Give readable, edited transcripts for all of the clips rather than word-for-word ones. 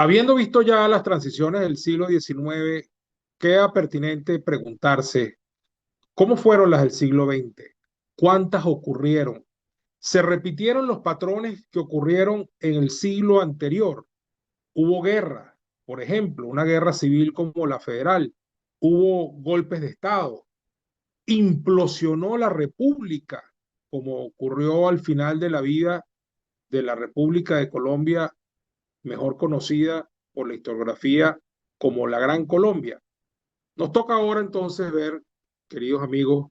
Habiendo visto ya las transiciones del siglo XIX, queda pertinente preguntarse cómo fueron las del siglo XX, cuántas ocurrieron, se repitieron los patrones que ocurrieron en el siglo anterior. Hubo guerra, por ejemplo, una guerra civil como la federal, hubo golpes de Estado, implosionó la República, como ocurrió al final de la vida de la República de Colombia, mejor conocida por la historiografía como la Gran Colombia. Nos toca ahora entonces ver, queridos amigos,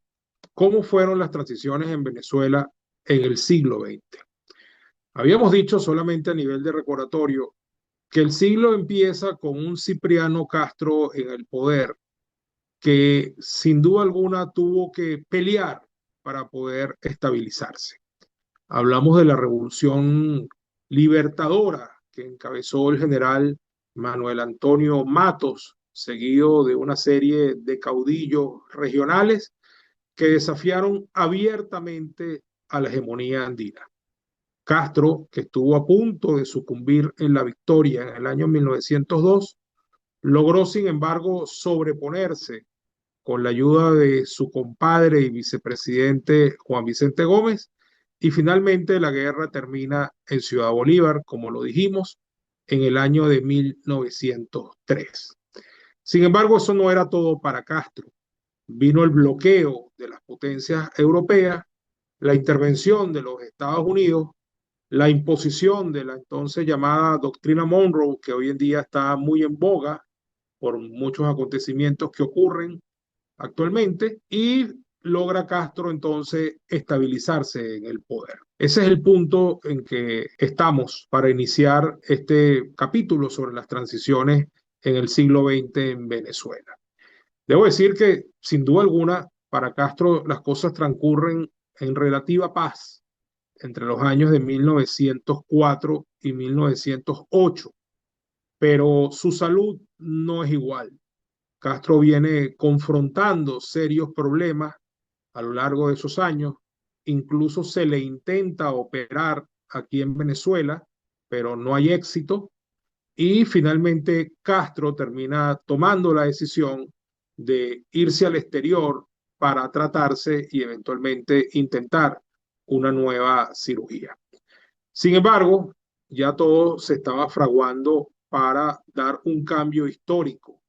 cómo fueron las transiciones en Venezuela en el siglo XX. Habíamos dicho solamente a nivel de recordatorio que el siglo empieza con un Cipriano Castro en el poder que sin duda alguna tuvo que pelear para poder estabilizarse. Hablamos de la revolución libertadora que encabezó el general Manuel Antonio Matos, seguido de una serie de caudillos regionales que desafiaron abiertamente a la hegemonía andina. Castro, que estuvo a punto de sucumbir en la victoria en el año 1902, logró sin embargo sobreponerse con la ayuda de su compadre y vicepresidente Juan Vicente Gómez, y finalmente la guerra termina en Ciudad Bolívar, como lo dijimos, en el año de 1903. Sin embargo, eso no era todo para Castro. Vino el bloqueo de las potencias europeas, la intervención de los Estados Unidos, la imposición de la entonces llamada Doctrina Monroe, que hoy en día está muy en boga por muchos acontecimientos que ocurren actualmente, y logra Castro entonces estabilizarse en el poder. Ese es el punto en que estamos para iniciar este capítulo sobre las transiciones en el siglo XX en Venezuela. Debo decir que, sin duda alguna, para Castro las cosas transcurren en relativa paz entre los años de 1904 y 1908, pero su salud no es igual. Castro viene confrontando serios problemas a lo largo de esos años. Incluso se le intenta operar aquí en Venezuela, pero no hay éxito. Y finalmente Castro termina tomando la decisión de irse al exterior para tratarse y eventualmente intentar una nueva cirugía. Sin embargo, ya todo se estaba fraguando para dar un cambio histórico.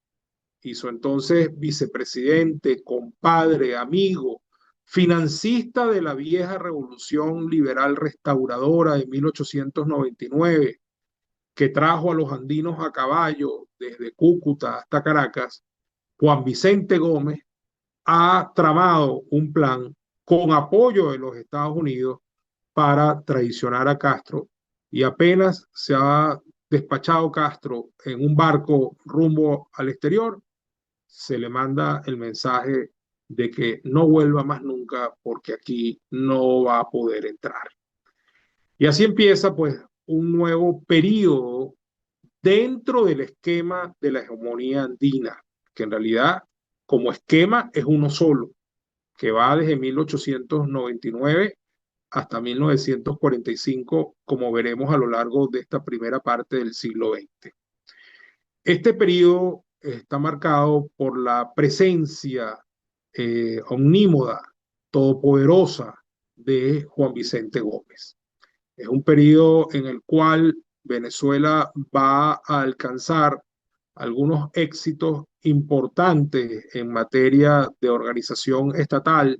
Hizo entonces vicepresidente, compadre, amigo, financista de la vieja revolución liberal restauradora de 1899, que trajo a los andinos a caballo desde Cúcuta hasta Caracas. Juan Vicente Gómez ha tramado un plan con apoyo de los Estados Unidos para traicionar a Castro, y apenas se ha despachado Castro en un barco rumbo al exterior, se le manda el mensaje de que no vuelva más nunca porque aquí no va a poder entrar. Y así empieza pues un nuevo periodo dentro del esquema de la hegemonía andina, que en realidad como esquema es uno solo, que va desde 1899 hasta 1945, como veremos a lo largo de esta primera parte del siglo XX. Este periodo está marcado por la presencia omnímoda, todopoderosa de Juan Vicente Gómez. Es un periodo en el cual Venezuela va a alcanzar algunos éxitos importantes en materia de organización estatal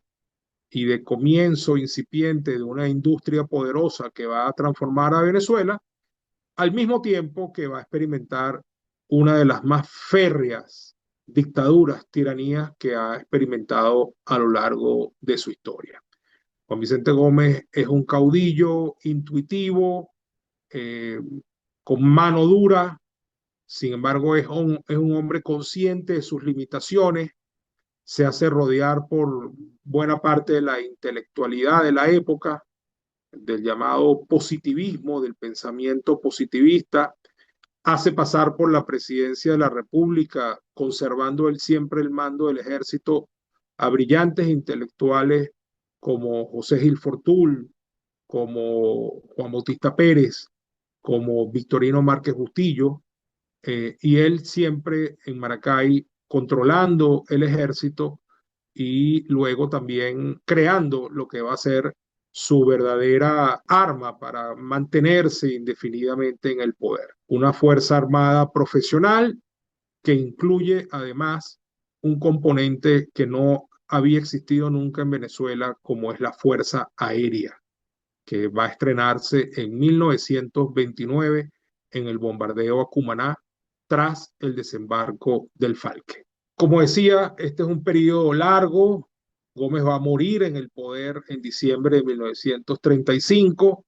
y de comienzo incipiente de una industria poderosa que va a transformar a Venezuela, al mismo tiempo que va a experimentar una de las más férreas dictaduras, tiranías que ha experimentado a lo largo de su historia. Juan Vicente Gómez es un caudillo intuitivo, eh, con mano dura. Sin embargo es un hombre consciente de sus limitaciones, se hace rodear por buena parte de la intelectualidad de la época, del llamado positivismo, del pensamiento positivista, hace pasar por la presidencia de la República, conservando él siempre el mando del ejército, a brillantes intelectuales como José Gil Fortul, como Juan Bautista Pérez, como Victorino Márquez Bustillo, y él siempre en Maracay controlando el ejército y luego también creando lo que va a ser su verdadera arma para mantenerse indefinidamente en el poder. Una fuerza armada profesional que incluye además un componente que no había existido nunca en Venezuela, como es la Fuerza Aérea, que va a estrenarse en 1929 en el bombardeo a Cumaná tras el desembarco del Falque. Como decía, este es un periodo largo. Gómez va a morir en el poder en diciembre de 1935.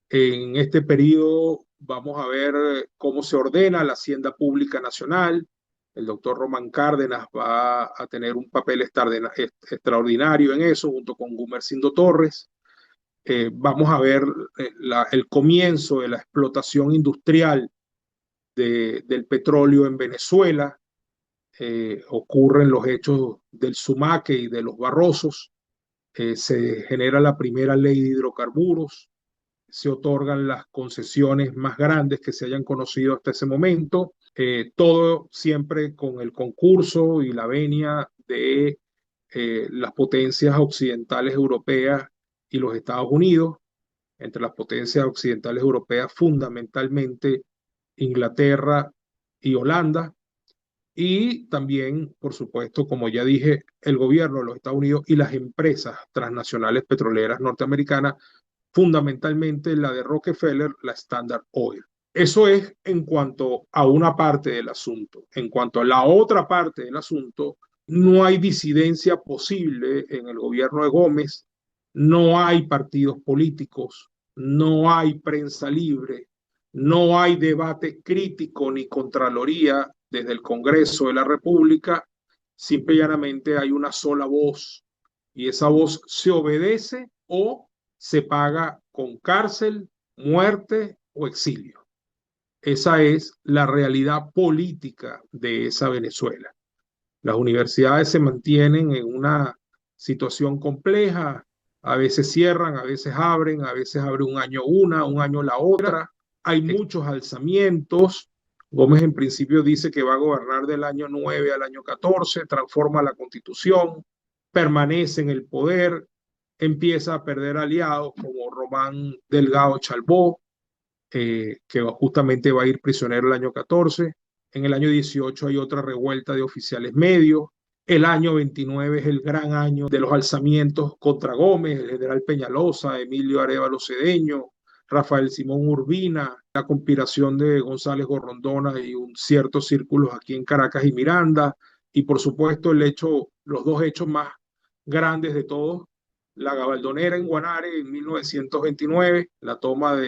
En este periodo vamos a ver cómo se ordena la Hacienda Pública Nacional. El doctor Román Cárdenas va a tener un papel extraordinario en eso, junto con Gumersindo Torres. Vamos a ver el comienzo de la explotación industrial del petróleo en Venezuela. Ocurren los hechos del Sumaque y de los Barrosos. Se genera la primera ley de hidrocarburos. Se otorgan las concesiones más grandes que se hayan conocido hasta ese momento. Todo siempre con el concurso y la venia de las potencias occidentales europeas y los Estados Unidos. Entre las potencias occidentales europeas, fundamentalmente Inglaterra y Holanda, y también, por supuesto, como ya dije, el gobierno de los Estados Unidos y las empresas transnacionales petroleras norteamericanas, fundamentalmente la de Rockefeller, la Standard Oil. Eso es en cuanto a una parte del asunto. En cuanto a la otra parte del asunto, no hay disidencia posible en el gobierno de Gómez, no hay partidos políticos, no hay prensa libre, no hay debate crítico ni contraloría desde el Congreso de la República, simple y llanamente hay una sola voz y esa voz se obedece o se paga con cárcel, muerte o exilio. Esa es la realidad política de esa Venezuela. Las universidades se mantienen en una situación compleja, a veces cierran, a veces abren, a veces abre un año una, un año la otra. Hay muchos alzamientos. Gómez en principio dice que va a gobernar del año 9 al año 14, transforma la constitución, permanece en el poder, empieza a perder aliados como Román Delgado Chalbó, que justamente va a ir prisionero el año 14. En el año 18 hay otra revuelta de oficiales medios. El año 29 es el gran año de los alzamientos contra Gómez, el general Peñalosa, Emilio Arévalo Cedeño, Rafael Simón Urbina, la conspiración de González Gorrondona y un ciertos círculos aquí en Caracas y Miranda, y por supuesto los dos hechos más grandes de todos, la Gabaldonera en Guanare en 1929, la toma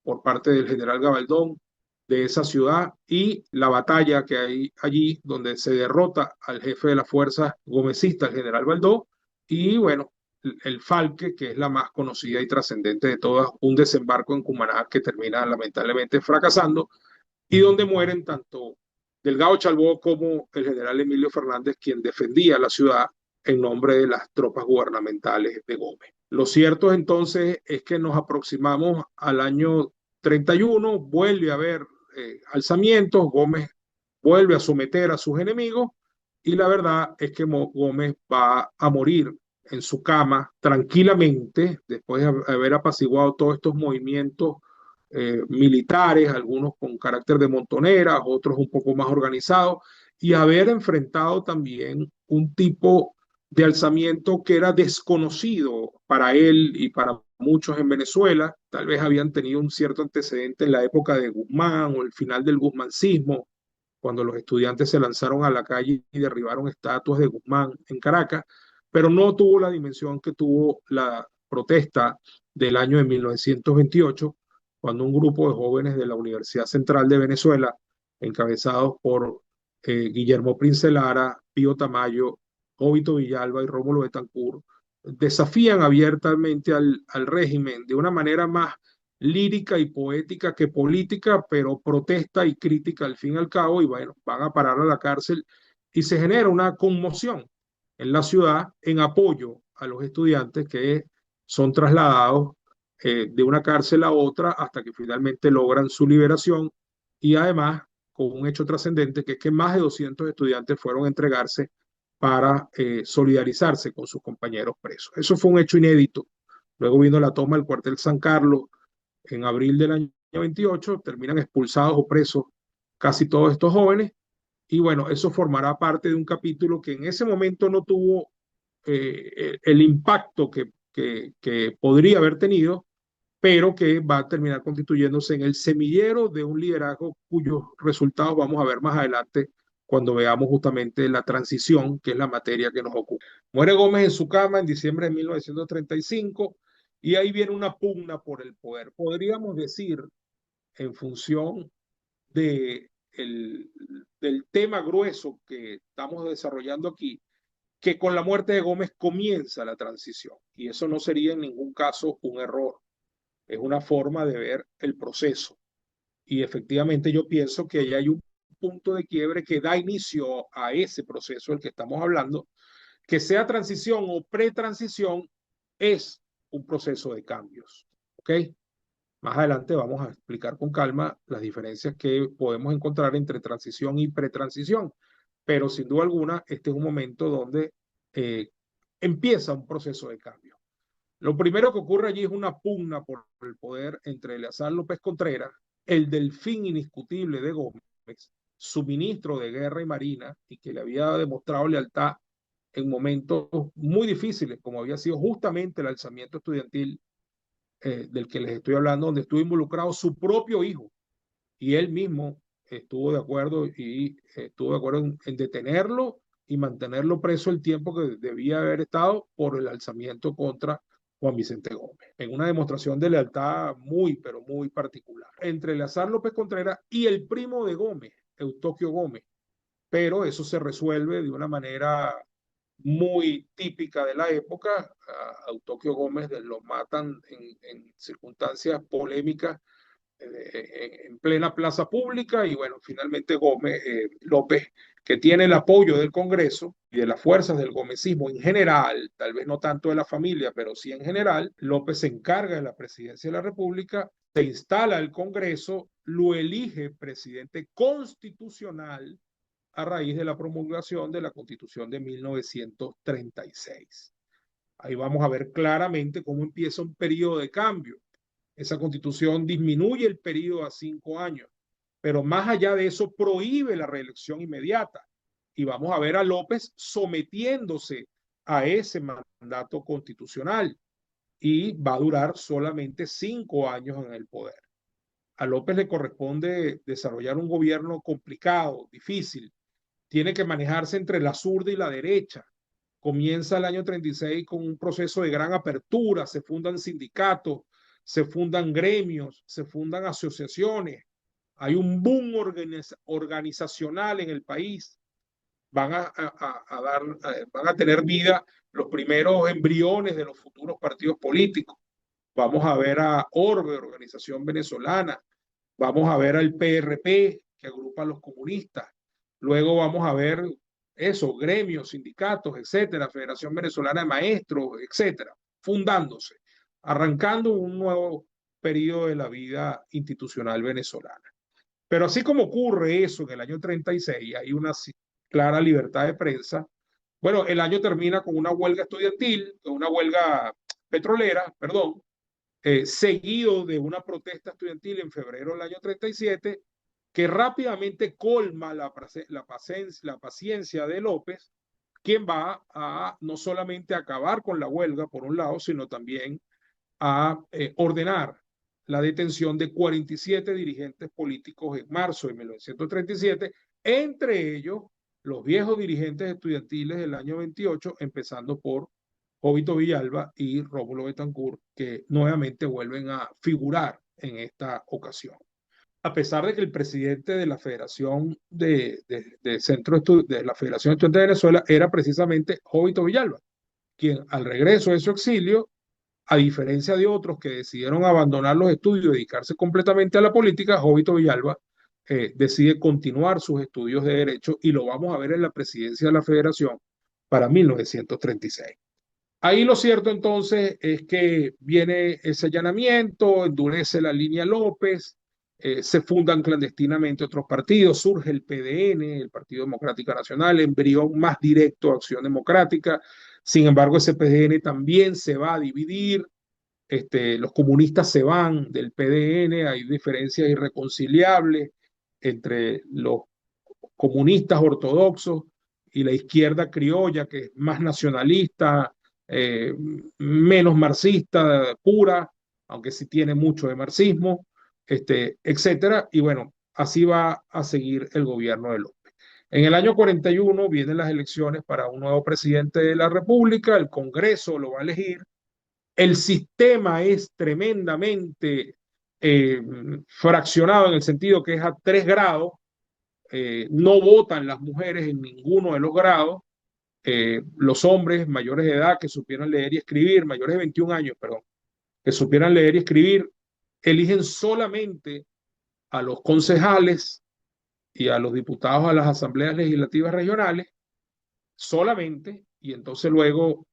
por parte del general Gabaldón de esa ciudad y la batalla que hay allí donde se derrota al jefe de las fuerzas gomecista, el general Baldó, y bueno, el Falque, que es la más conocida y trascendente de todas, un desembarco en Cumaná que termina lamentablemente fracasando y donde mueren tanto Delgado Chalbó como el general Emilio Fernández, quien defendía la ciudad en nombre de las tropas gubernamentales de Gómez. Lo cierto entonces es que nos aproximamos al año 31, vuelve a haber alzamientos, Gómez vuelve a someter a sus enemigos y la verdad es que Gómez va a morir en su cama tranquilamente después de haber apaciguado todos estos movimientos militares, algunos con carácter de montoneras, otros un poco más organizados, y haber enfrentado también un tipo de alzamiento que era desconocido para él y para muchos en Venezuela. Tal vez habían tenido un cierto antecedente en la época de Guzmán o el final del guzmancismo, cuando los estudiantes se lanzaron a la calle y derribaron estatuas de Guzmán en Caracas, pero no tuvo la dimensión que tuvo la protesta del año de 1928, cuando un grupo de jóvenes de la Universidad Central de Venezuela, encabezados por Guillermo Prince Lara, Pío Tamayo, Jovito Villalba y Rómulo Betancourt, desafían abiertamente al régimen de una manera más lírica y poética que política, pero protesta y crítica al fin y al cabo, y bueno, van a parar a la cárcel y se genera una conmoción en la ciudad en apoyo a los estudiantes que son trasladados de una cárcel a otra hasta que finalmente logran su liberación y además con un hecho trascendente, que es que más de 200 estudiantes fueron a entregarse para solidarizarse con sus compañeros presos. Eso fue un hecho inédito. Luego vino la toma del cuartel San Carlos en abril del año 28, terminan expulsados o presos casi todos estos jóvenes, y bueno, eso formará parte de un capítulo que en ese momento no tuvo el impacto que podría haber tenido, pero que va a terminar constituyéndose en el semillero de un liderazgo cuyos resultados vamos a ver más adelante cuando veamos justamente la transición, que es la materia que nos ocupa. Muere Gómez en su cama en diciembre de 1935 y ahí viene una pugna por el poder. Podríamos decir, en función de del tema grueso que estamos desarrollando aquí, que con la muerte de Gómez comienza la transición. Y eso no sería en ningún caso un error. Es una forma de ver el proceso. Y efectivamente yo pienso que ahí hay un punto de quiebre que da inicio a ese proceso del que estamos hablando, que sea transición o pretransición, es un proceso de cambios. ¿Ok? Más adelante vamos a explicar con calma las diferencias que podemos encontrar entre transición y pretransición, pero sin duda alguna este es un momento donde eh, empieza un proceso de cambio. Lo primero que ocurre allí es una pugna por el poder entre Eleazar López Contreras, el delfín indiscutible de Gómez, su ministro de Guerra y Marina, y que le había demostrado lealtad en momentos muy difíciles, como había sido justamente el alzamiento estudiantil del que les estoy hablando, donde estuvo involucrado su propio hijo, y él mismo estuvo de acuerdo en detenerlo y mantenerlo preso el tiempo que debía haber estado por el alzamiento contra Juan Vicente Gómez, en una demostración de lealtad muy, pero muy particular, entre Eleazar López Contreras y el primo de Gómez, Eustoquio Gómez, pero eso se resuelve de una manera muy típica de la época. A Eustoquio Gómez lo matan en circunstancias polémicas en plena plaza pública, y bueno, finalmente Gómez, López, que tiene el apoyo del Congreso y de las fuerzas del gomecismo en general, tal vez no tanto de la familia, pero sí en general, López se encarga de la presidencia de la República, se instala el Congreso, lo elige presidente constitucional a raíz de la promulgación de la Constitución de 1936. Ahí vamos a ver claramente cómo empieza un periodo de cambio. Esa constitución disminuye el periodo a 5 años, pero más allá de eso prohíbe la reelección inmediata. Y vamos a ver a López sometiéndose a ese mandato constitucional y va a durar solamente 5 años en el poder. A López le corresponde desarrollar un gobierno complicado, difícil. Tiene que manejarse entre la zurda y la derecha. Comienza el año 36 con un proceso de gran apertura, se fundan sindicatos, se fundan gremios, se fundan asociaciones, hay un boom organizacional en el país, van a tener vida los primeros embriones de los futuros partidos políticos. Vamos a ver a Orbe, Organización Venezolana, vamos a ver al PRP, que agrupa a los comunistas, luego vamos a ver eso, gremios, sindicatos, etcétera, Federación Venezolana de Maestros, etcétera, fundándose, arrancando un nuevo periodo de la vida institucional venezolana. Pero así como ocurre eso en el año 36, hay una clara libertad de prensa. Bueno, el año termina con una huelga estudiantil, una huelga petrolera, perdón, seguido de una protesta estudiantil en febrero del año 37, que rápidamente colma la paciencia de López, quien va a no solamente acabar con la huelga, por un lado, sino también a ordenar la detención de 47 dirigentes políticos en marzo de 1937, entre ellos los viejos dirigentes estudiantiles del año 28, empezando por Jovito Villalba y Rómulo Betancourt, que nuevamente vuelven a figurar en esta ocasión. A pesar de que el presidente de la Federación de la Federación Estudiantil de Venezuela era precisamente Jovito Villalba, quien al regreso de su exilio, a diferencia de otros que decidieron abandonar los estudios y dedicarse completamente a la política, Jovito Villalba decide continuar sus estudios de Derecho, y lo vamos a ver en la presidencia de la Federación para 1936. Ahí lo cierto entonces es que viene ese allanamiento, endurece la línea López, se fundan clandestinamente otros partidos, surge el PDN, el Partido Democrático Nacional, embrión más directo a Acción Democrática. Sin embargo, ese PDN también se va a dividir. Los comunistas se van del PDN, hay diferencias irreconciliables entre los comunistas ortodoxos y la izquierda criolla, que es más nacionalista, eh, menos marxista, pura, aunque sí tiene mucho de marxismo, etcétera. Y bueno, así va a seguir el gobierno de López. En el año 41 vienen las elecciones para un nuevo presidente de la República, el Congreso lo va a elegir. El sistema es tremendamente fraccionado en el sentido que es a 3 grados, no votan las mujeres en ninguno de los grados, los hombres mayores de edad que supieran leer y escribir, mayores de 21 años, perdón, que supieran leer y escribir, eligen solamente a los concejales y a los diputados a las asambleas legislativas regionales, solamente, y entonces luego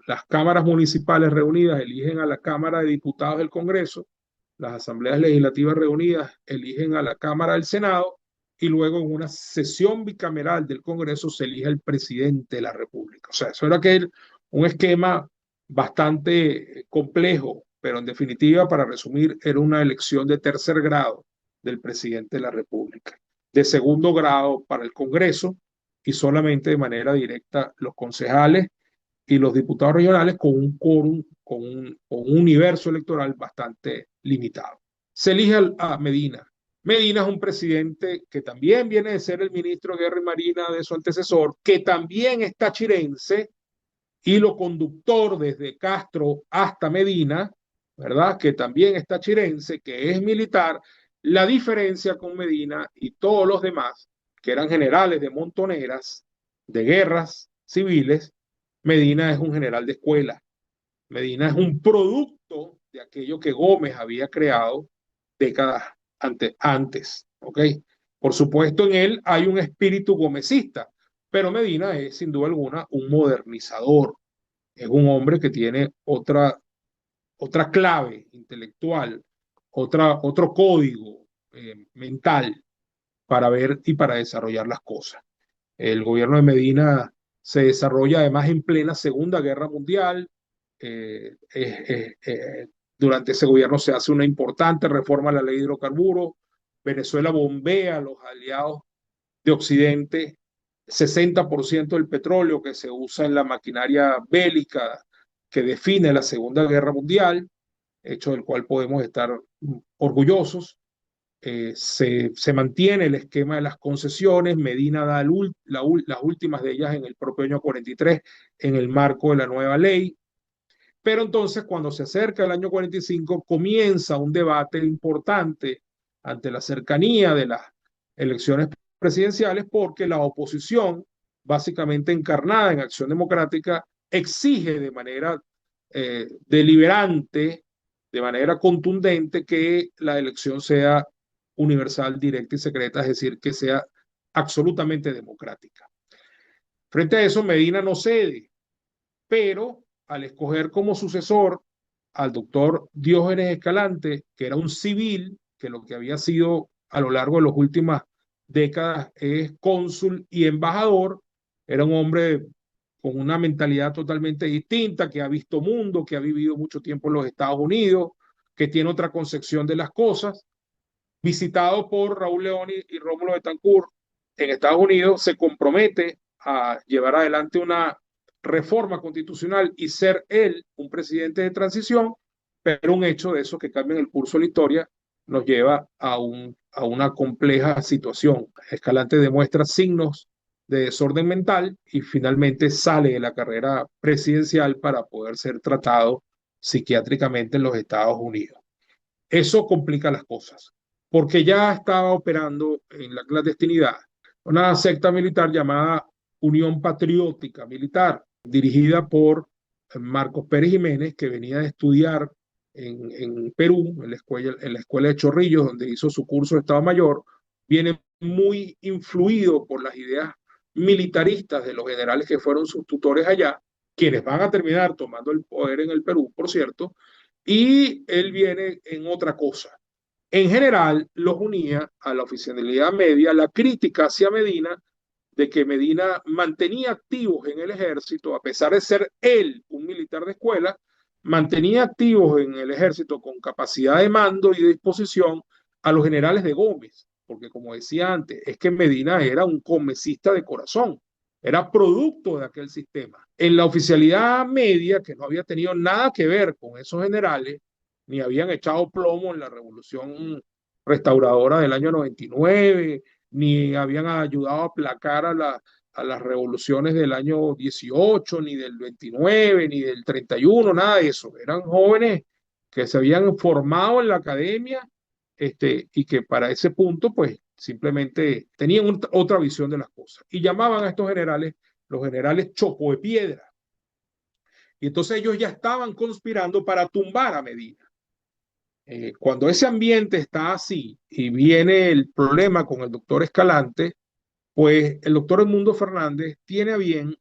las cámaras municipales reunidas eligen a la Cámara de Diputados del Congreso, las asambleas legislativas reunidas eligen a la Cámara del Senado, y luego en una sesión bicameral del Congreso se elige el presidente de la República. O sea, eso era un esquema bastante complejo, pero en definitiva, para resumir, era una elección de 3er grado del presidente de la República, de 2º grado para el Congreso y solamente de manera directa los concejales y los diputados regionales con un quórum, con un universo electoral bastante limitado. Se elige a Medina. Medina es un presidente que también viene de ser el ministro de Guerra y Marina de su antecesor, que también es tachirense, hilo conductor desde Castro hasta Medina, ¿verdad? Que también es tachirense, que es militar. La diferencia con Medina y todos los demás, que eran generales de montoneras, de guerras civiles, Medina es un general de escuela. Medina es un producto de aquello que Gómez había creado décadas antes, ¿ok? Por supuesto, en él hay un espíritu gomecista, pero Medina es sin duda alguna un modernizador, es un hombre que tiene otra clave intelectual, otro código mental para ver y para desarrollar las cosas. El gobierno de Medina se desarrolla además en plena Segunda Guerra Mundial. Durante ese gobierno se hace una importante reforma a la ley de hidrocarburos. Venezuela bombea a los aliados de Occidente. 60% del petróleo que se usa en la maquinaria bélica que define la Segunda Guerra Mundial, hecho del cual podemos estar orgullosos. Se mantiene el esquema de las concesiones. Medina da las últimas de ellas en el propio año 43 en el marco de la nueva ley. Pero entonces, cuando se acerca el año 45, comienza un debate importante ante la cercanía de las elecciones presidenciales, porque la oposición, básicamente encarnada en Acción Democrática, exige de manera deliberante, de manera contundente, que la elección sea universal, directa y secreta, es decir, que sea absolutamente democrática. Frente a eso, Medina no cede, pero al escoger como sucesor al doctor Diógenes Escalante, que era un civil, que lo que había sido a lo largo de las últimas décadas es cónsul y embajador, era un hombre con una mentalidad totalmente distinta, que ha visto mundo, que ha vivido mucho tiempo en los Estados Unidos, que tiene otra concepción de las cosas. Visitado por Raúl León y Rómulo Betancourt en Estados Unidos, se compromete a llevar adelante una reforma constitucional y ser él un presidente de transición, pero un hecho de esos que cambian el curso de la historia nos lleva a una compleja situación. Escalante demuestra signos de desorden mental y finalmente sale de la carrera presidencial para poder ser tratado psiquiátricamente en los Estados Unidos. Eso complica las cosas, porque ya estaba operando en la clandestinidad una secta militar llamada Unión Patriótica Militar, dirigida por Marcos Pérez Jiménez, que venía de estudiar en Perú, en la escuela de Chorrillos, donde hizo su curso de Estado Mayor. Viene muy influido por las ideas militaristas de los generales que fueron sus tutores allá, quienes van a terminar tomando el poder en el Perú, por cierto, y él viene en otra cosa. En general, los unía a la oficialidad media la crítica hacia Medina de que Medina mantenía activos en el ejército, a pesar de ser él un militar de escuela, mantenía activos en el ejército con capacidad de mando y de disposición a los generales de Gómez, porque como decía antes, es que Medina era un comecista de corazón, era producto de aquel sistema. En la oficialidad media, que no había tenido nada que ver con esos generales, ni habían echado plomo en la revolución restauradora del año 99, ni habían ayudado a aplacar a las revoluciones del año 18, ni del 29, ni del 31, nada de eso. Eran jóvenes que se habían formado en la academia, y que para ese punto, pues simplemente tenían otra visión de las cosas. Y llamaban a estos generales los generales Chopo de Piedra. Y entonces ellos ya estaban conspirando para tumbar a Medina. Cuando ese ambiente está así y viene el problema con el doctor Escalante, pues el doctor Edmundo Fernández tiene a bien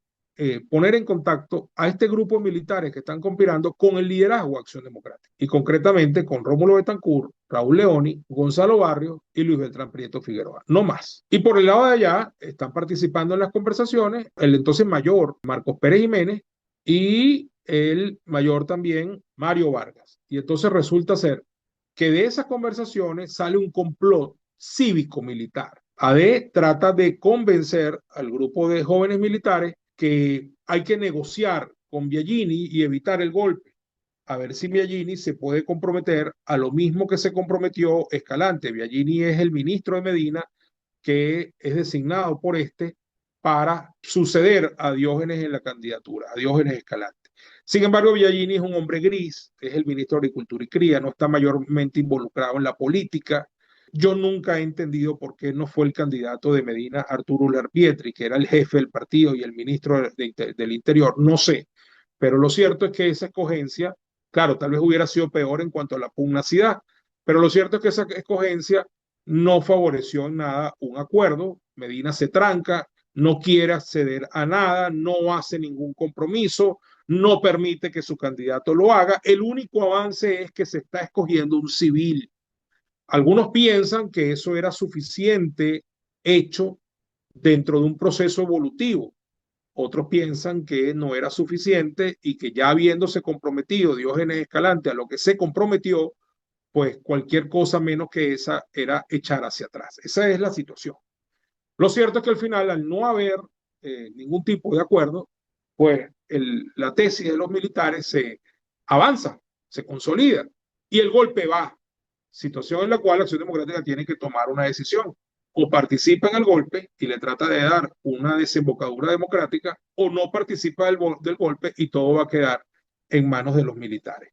poner en contacto a este grupo de militares que están conspirando con el liderazgo de Acción Democrática, y concretamente con Rómulo Betancourt, Raúl Leoni, Gonzalo Barrios y Luis Beltrán Prieto Figueroa, no más. Y por el lado de allá están participando en las conversaciones el entonces mayor Marcos Pérez Jiménez y el mayor también Mario Vargas. Y entonces resulta ser que de esas conversaciones sale un complot cívico-militar. AD trata de convencer al grupo de jóvenes militares que hay que negociar con Biagini y evitar el golpe. A ver si Biagini se puede comprometer a lo mismo que se comprometió Escalante. Biagini es el ministro de Medina que es designado por este para suceder a Diógenes en la candidatura, a Diógenes Escalante. Sin embargo, Biagini es un hombre gris, es el ministro de Agricultura y Cría, no está mayormente involucrado en la política. Yo nunca he entendido por qué no fue el candidato de Medina Arturo Uller Pietri, que era el jefe del partido y el ministro del Interior, no sé. Pero lo cierto es que esa escogencia, claro, tal vez hubiera sido peor en cuanto a la pugnacidad, pero lo cierto es que esa escogencia no favoreció en nada un acuerdo. Medina se tranca, no quiere acceder a nada, no hace ningún compromiso, no permite que su candidato lo haga. El único avance es que se está escogiendo un civil. Algunos piensan que eso era suficiente hecho dentro de un proceso evolutivo. Otros piensan que no era suficiente y que ya habiéndose comprometido Diógenes Escalante a lo que se comprometió, pues cualquier cosa menos que esa era echar hacia atrás. Esa es la situación. Lo cierto es que al final, al no haber ningún tipo de acuerdo, pues la tesis de los militares se avanza, se consolida y el golpe va. Situación en la cual la Acción Democrática tiene que tomar una decisión. O participa en el golpe y le trata de dar una desembocadura democrática, o no participa del golpe y todo va a quedar en manos de los militares.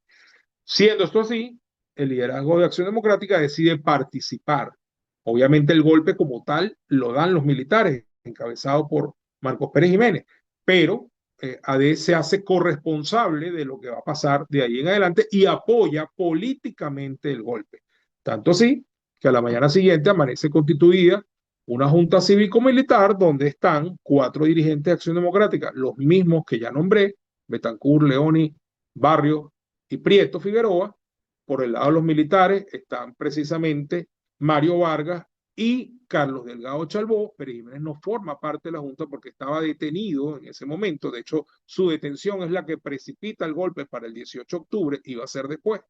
Siendo esto así, el liderazgo de Acción Democrática decide participar. Obviamente el golpe como tal lo dan los militares, encabezado por Marcos Pérez Jiménez, pero AD se hace corresponsable de lo que va a pasar de ahí en adelante y apoya políticamente el golpe. Tanto así que a la mañana siguiente amanece constituida una junta cívico-militar donde están 4 dirigentes de Acción Democrática, los mismos que ya nombré: Betancourt, Leoni, Barrios y Prieto Figueroa. Por el lado de los militares están precisamente Mario Vargas y Carlos Delgado Chalbó. Pérez Jiménez no forma parte de la Junta porque estaba detenido en ese momento. De hecho, su detención es la que precipita el golpe para el 18 de octubre y va a ser después.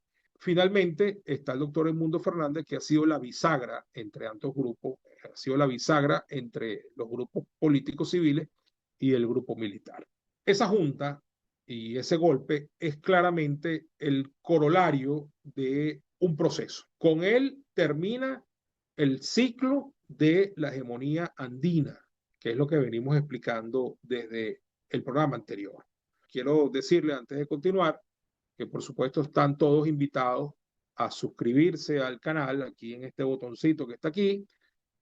Finalmente está el doctor Edmundo Fernández, que ha sido la bisagra entre ambos grupos, ha sido la bisagra entre los grupos políticos civiles y el grupo militar. Esa junta y ese golpe es claramente el corolario de un proceso. Con él termina el ciclo de la hegemonía andina, que es lo que venimos explicando desde el programa anterior. Quiero decirle antes de continuar que por supuesto están todos invitados a suscribirse al canal aquí en este botoncito que está aquí.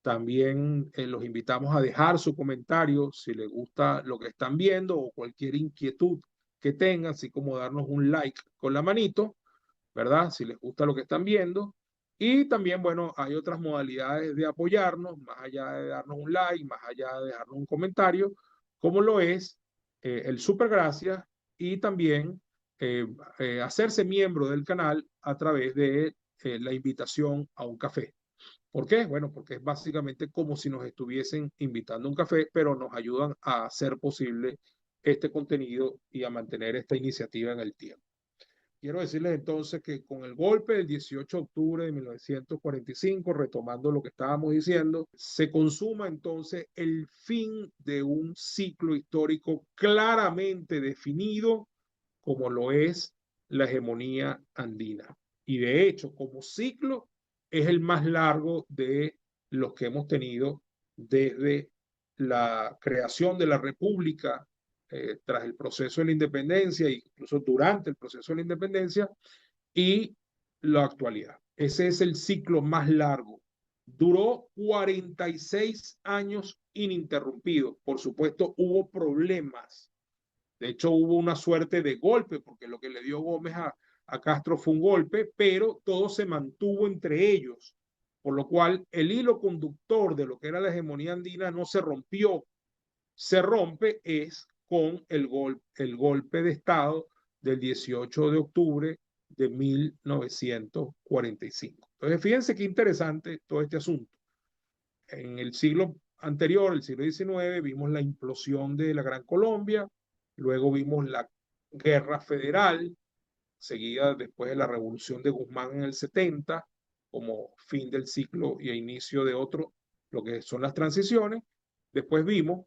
También los invitamos a dejar su comentario si les gusta lo que están viendo o cualquier inquietud que tengan, así como darnos un like con la manito, ¿verdad? Si les gusta lo que están viendo. Y también, bueno, hay otras modalidades de apoyarnos, más allá de darnos un like, más allá de dejarnos un comentario, como lo es el Super Gracias y también hacerse miembro del canal a través de la invitación a un café. ¿Por qué? Bueno, porque es básicamente como si nos estuviesen invitando a un café, pero nos ayudan a hacer posible este contenido y a mantener esta iniciativa en el tiempo. Quiero decirles entonces que con el golpe del 18 de octubre de 1945, retomando lo que estábamos diciendo, se consuma entonces el fin de un ciclo histórico claramente definido como lo es la hegemonía andina. Y de hecho, como ciclo, es el más largo de los que hemos tenido desde la creación de la República tras el proceso de la independencia, incluso durante el proceso de la independencia, y la actualidad. Ese es el ciclo más largo. Duró 46 años ininterrumpidos. Por supuesto, hubo problemas. De hecho, hubo una suerte de golpe, porque lo que le dio Gómez a Castro fue un golpe, pero todo se mantuvo entre ellos, por lo cual el hilo conductor de lo que era la hegemonía andina no se rompió. Se rompe es con el golpe de Estado del 18 de octubre de 1945. Entonces, fíjense qué interesante todo este asunto. En el siglo anterior, el siglo XIX, vimos la implosión de la Gran Colombia, luego vimos la Guerra Federal, seguida después de la Revolución de Guzmán en el 70, como fin del ciclo y inicio de otro, lo que son las transiciones. Después vimos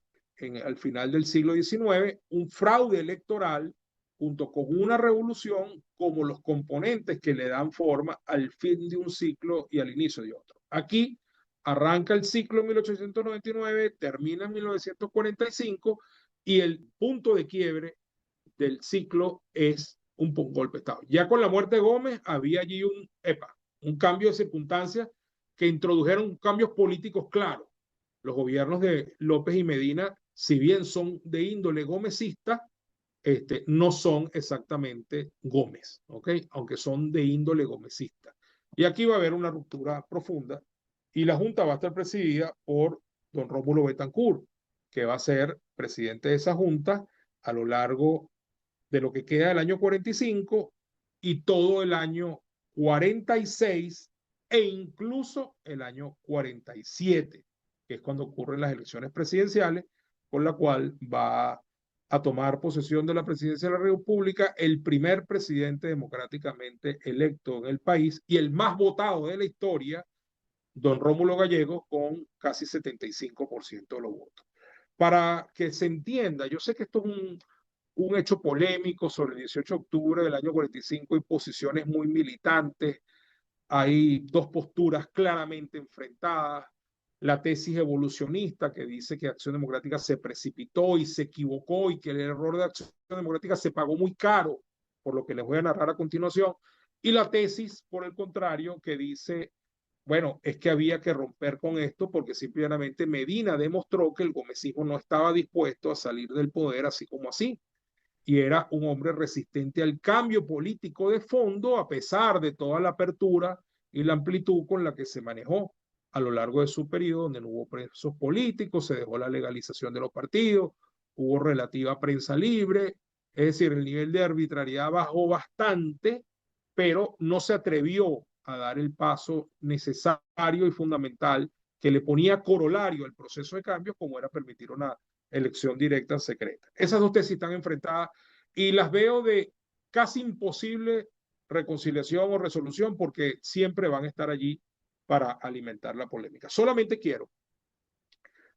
al final del siglo XIX un fraude electoral junto con una revolución como los componentes que le dan forma al fin de un ciclo y al inicio de otro. Aquí arranca el ciclo en 1899, termina en 1945 y el punto de quiebre del ciclo es un golpe de Estado. Ya con la muerte de Gómez había allí un cambio de circunstancias que introdujeron cambios políticos claros. Los gobiernos de López y Medina, si bien son de índole gomecista, no son exactamente Gómez, ¿ok? Aunque son de índole gomecista. Y aquí va a haber una ruptura profunda y la Junta va a estar presidida por don Rómulo Betancourt, que va a ser presidente de esa Junta a lo largo de lo que queda del año 45 y todo el año 46 e incluso el año 47, que es cuando ocurren las elecciones presidenciales, con la cual va a tomar posesión de la presidencia de la República el primer presidente democráticamente electo en el país y el más votado de la historia, don Rómulo Gallegos, con casi 75% de los votos. Para que se entienda, yo sé que esto es un hecho polémico sobre el 18 de octubre del año 45 y posiciones muy militantes. Hay dos posturas claramente enfrentadas. La tesis evolucionista que dice que Acción Democrática se precipitó y se equivocó y que el error de Acción Democrática se pagó muy caro, por lo que les voy a narrar a continuación. Y la tesis, por el contrario, que dice, bueno, es que había que romper con esto porque simplemente Medina demostró que el gomecismo no estaba dispuesto a salir del poder así como así y era un hombre resistente al cambio político de fondo a pesar de toda la apertura y la amplitud con la que se manejó a lo largo de su periodo, donde no hubo presos políticos, se dejó la legalización de los partidos, hubo relativa prensa libre, es decir, el nivel de arbitrariedad bajó bastante, pero no se atrevió a dar el paso necesario y fundamental que le ponía corolario al proceso de cambio, como era permitir una elección directa secreta. Esas dos tesis están enfrentadas y las veo de casi imposible reconciliación o resolución porque siempre van a estar allí para alimentar la polémica. Solamente quiero,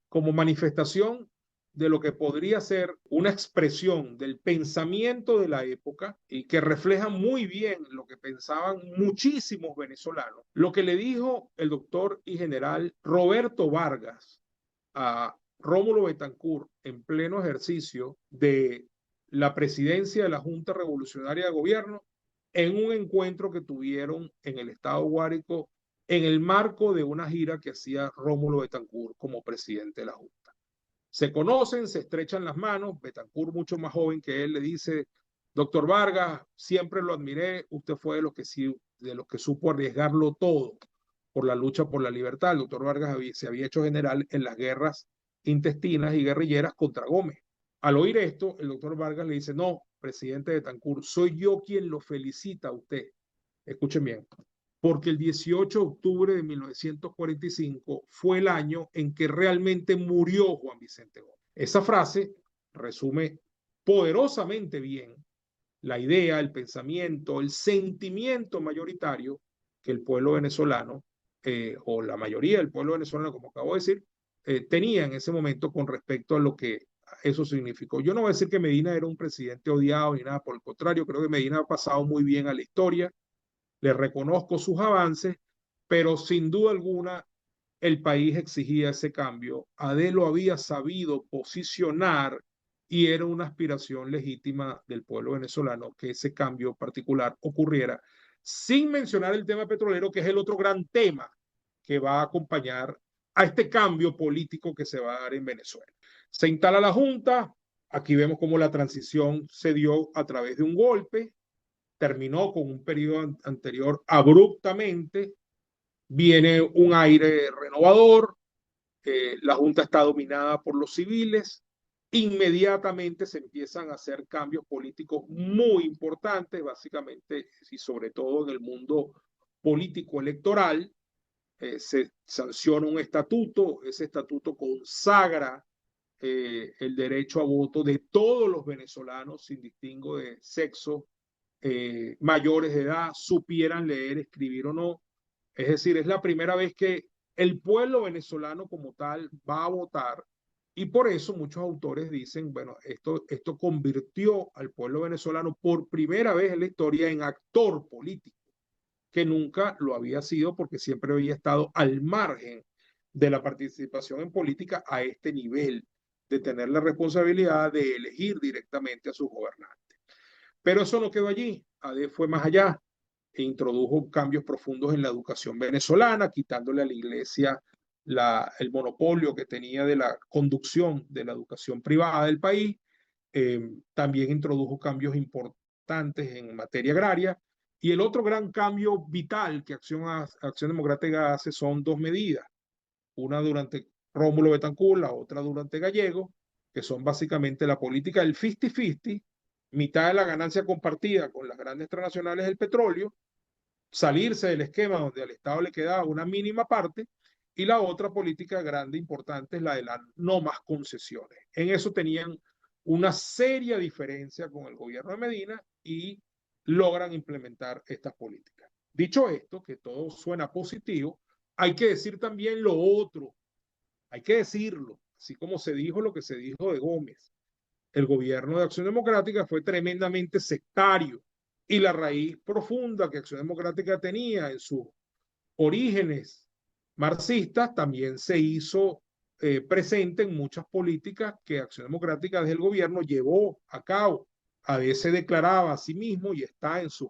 como manifestación de lo que podría ser una expresión del pensamiento de la época y que refleja muy bien lo que pensaban muchísimos venezolanos, lo que le dijo el doctor y general Roberto Vargas a Rómulo Betancourt en pleno ejercicio de la presidencia de la Junta Revolucionaria de Gobierno en un encuentro que tuvieron en el estado Guárico en el marco de una gira que hacía Rómulo Betancourt como presidente de la Junta. Se conocen, se estrechan las manos, Betancourt mucho más joven que él le dice, doctor Vargas, siempre lo admiré, usted fue de los que supo arriesgarlo todo por la lucha por la libertad. El doctor Vargas se había hecho general en las guerras intestinas y guerrilleras contra Gómez. Al oír esto, el doctor Vargas le dice, no, presidente Betancourt, soy yo quien lo felicita a usted. Escuchen bien. porque el 18 de octubre de 1945 fue el año en que realmente murió Juan Vicente Gómez. Esa frase resume poderosamente bien la idea, el pensamiento, el sentimiento mayoritario que el pueblo venezolano, o la mayoría del pueblo venezolano, como acabo de decir, tenía en ese momento con respecto a lo que eso significó. Yo no voy a decir que Medina era un presidente odiado ni nada, por el contrario, creo que Medina ha pasado muy bien a la historia, le reconozco sus avances, pero sin duda alguna el país exigía ese cambio. Adelo había sabido posicionar y era una aspiración legítima del pueblo venezolano que ese cambio particular ocurriera, sin mencionar el tema petrolero, que es el otro gran tema que va a acompañar a este cambio político que se va a dar en Venezuela. Se instala la Junta, aquí vemos cómo la transición se dio a través de un golpe, terminó con un periodo anterior abruptamente, viene un aire renovador, la Junta está dominada por los civiles, inmediatamente se empiezan a hacer cambios políticos muy importantes, básicamente y sobre todo en el mundo político electoral, se sanciona un estatuto, ese estatuto consagra el derecho a voto de todos los venezolanos sin distingo de sexo, mayores de edad, supieran leer, escribir o no. Es decir, es la primera vez que el pueblo venezolano como tal va a votar y por eso muchos autores dicen, bueno, esto convirtió al pueblo venezolano por primera vez en la historia en actor político, que nunca lo había sido porque siempre había estado al margen de la participación en política a este nivel, de tener la responsabilidad de elegir directamente a sus gobernantes. Pero eso no quedó allí, AD fue más allá e introdujo cambios profundos en la educación venezolana, quitándole a la iglesia el monopolio que tenía de la conducción de la educación privada del país. También introdujo cambios importantes en materia agraria. Y el otro gran cambio vital que Acción Democrática hace son dos medidas. Una durante Rómulo Betancourt, la otra durante Gallego, que son básicamente la política del 50-50, mitad de la ganancia compartida con las grandes transnacionales del petróleo, salirse del esquema donde al Estado le quedaba una mínima parte, y la otra política grande importante es la de las no más concesiones. En eso tenían una seria diferencia con el gobierno de Medina y logran implementar estas políticas. Dicho esto, que todo suena positivo, hay que decir también lo otro, hay que decirlo, así como se dijo lo que se dijo de Gómez. El gobierno de Acción Democrática fue tremendamente sectario y la raíz profunda que Acción Democrática tenía en sus orígenes marxistas también se hizo presente en muchas políticas que Acción Democrática desde el gobierno llevó a cabo. A veces se declaraba a sí mismo, y está en sus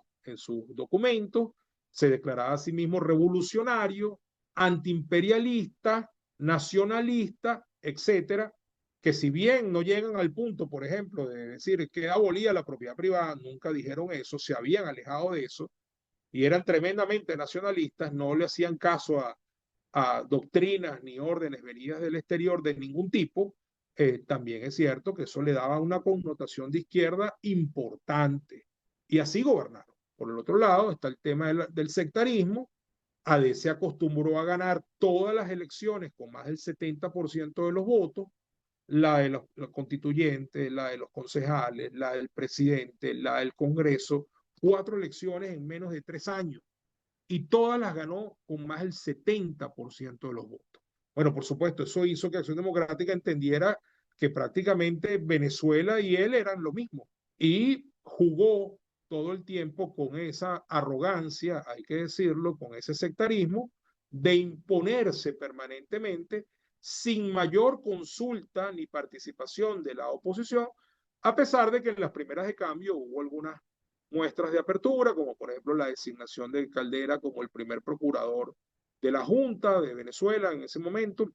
documentos, se declaraba a sí mismo revolucionario, antiimperialista, nacionalista, etcétera, que si bien no llegan al punto, por ejemplo, de decir que abolía la propiedad privada, nunca dijeron eso, se habían alejado de eso, y eran tremendamente nacionalistas, no le hacían caso a doctrinas ni órdenes venidas del exterior de ningún tipo. También es cierto que eso le daba una connotación de izquierda importante. Y así gobernaron. Por el otro lado está el tema del sectarismo. AD se acostumbró a ganar todas las elecciones con más del 70% de los votos, la de los constituyentes, la de los concejales, la del presidente, la del Congreso, 4 elecciones en menos de 3 años y todas las ganó con más del 70% de los votos. Bueno, por supuesto, eso hizo que Acción Democrática entendiera que prácticamente Venezuela y él eran lo mismo y jugó todo el tiempo con esa arrogancia, hay que decirlo, con ese sectarismo de imponerse permanentemente sin mayor consulta ni participación de la oposición, a pesar de que en las primeras de cambio hubo algunas muestras de apertura, como por ejemplo la designación de Caldera como el primer procurador de la Junta de Venezuela en ese momento,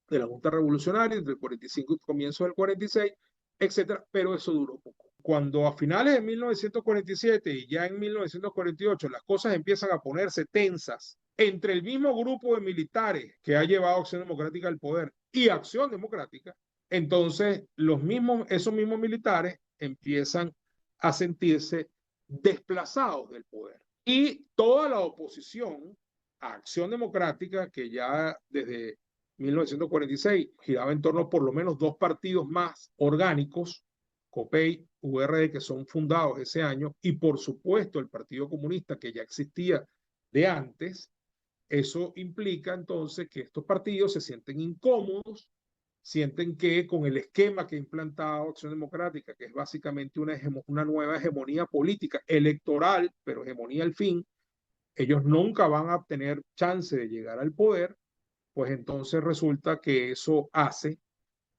de la Junta Revolucionaria entre el 45 y comienzo del 46, etcétera, pero eso duró poco. Cuando a finales de 1947 y ya en 1948 las cosas empiezan a ponerse tensas entre el mismo grupo de militares que ha llevado Acción Democrática al poder y Acción Democrática, entonces esos mismos militares empiezan a sentirse desplazados del poder. Y toda la oposición a Acción Democrática, que ya desde 1946 giraba en torno a por lo menos dos partidos más orgánicos, COPEI, URD, que son fundados ese año, y por supuesto el Partido Comunista, que ya existía de antes. Eso implica entonces que estos partidos se sienten incómodos, sienten que con el esquema que ha implantado Acción Democrática, que es básicamente una nueva hegemonía política, electoral, pero hegemonía al fin, ellos nunca van a tener chance de llegar al poder, pues entonces resulta que eso hace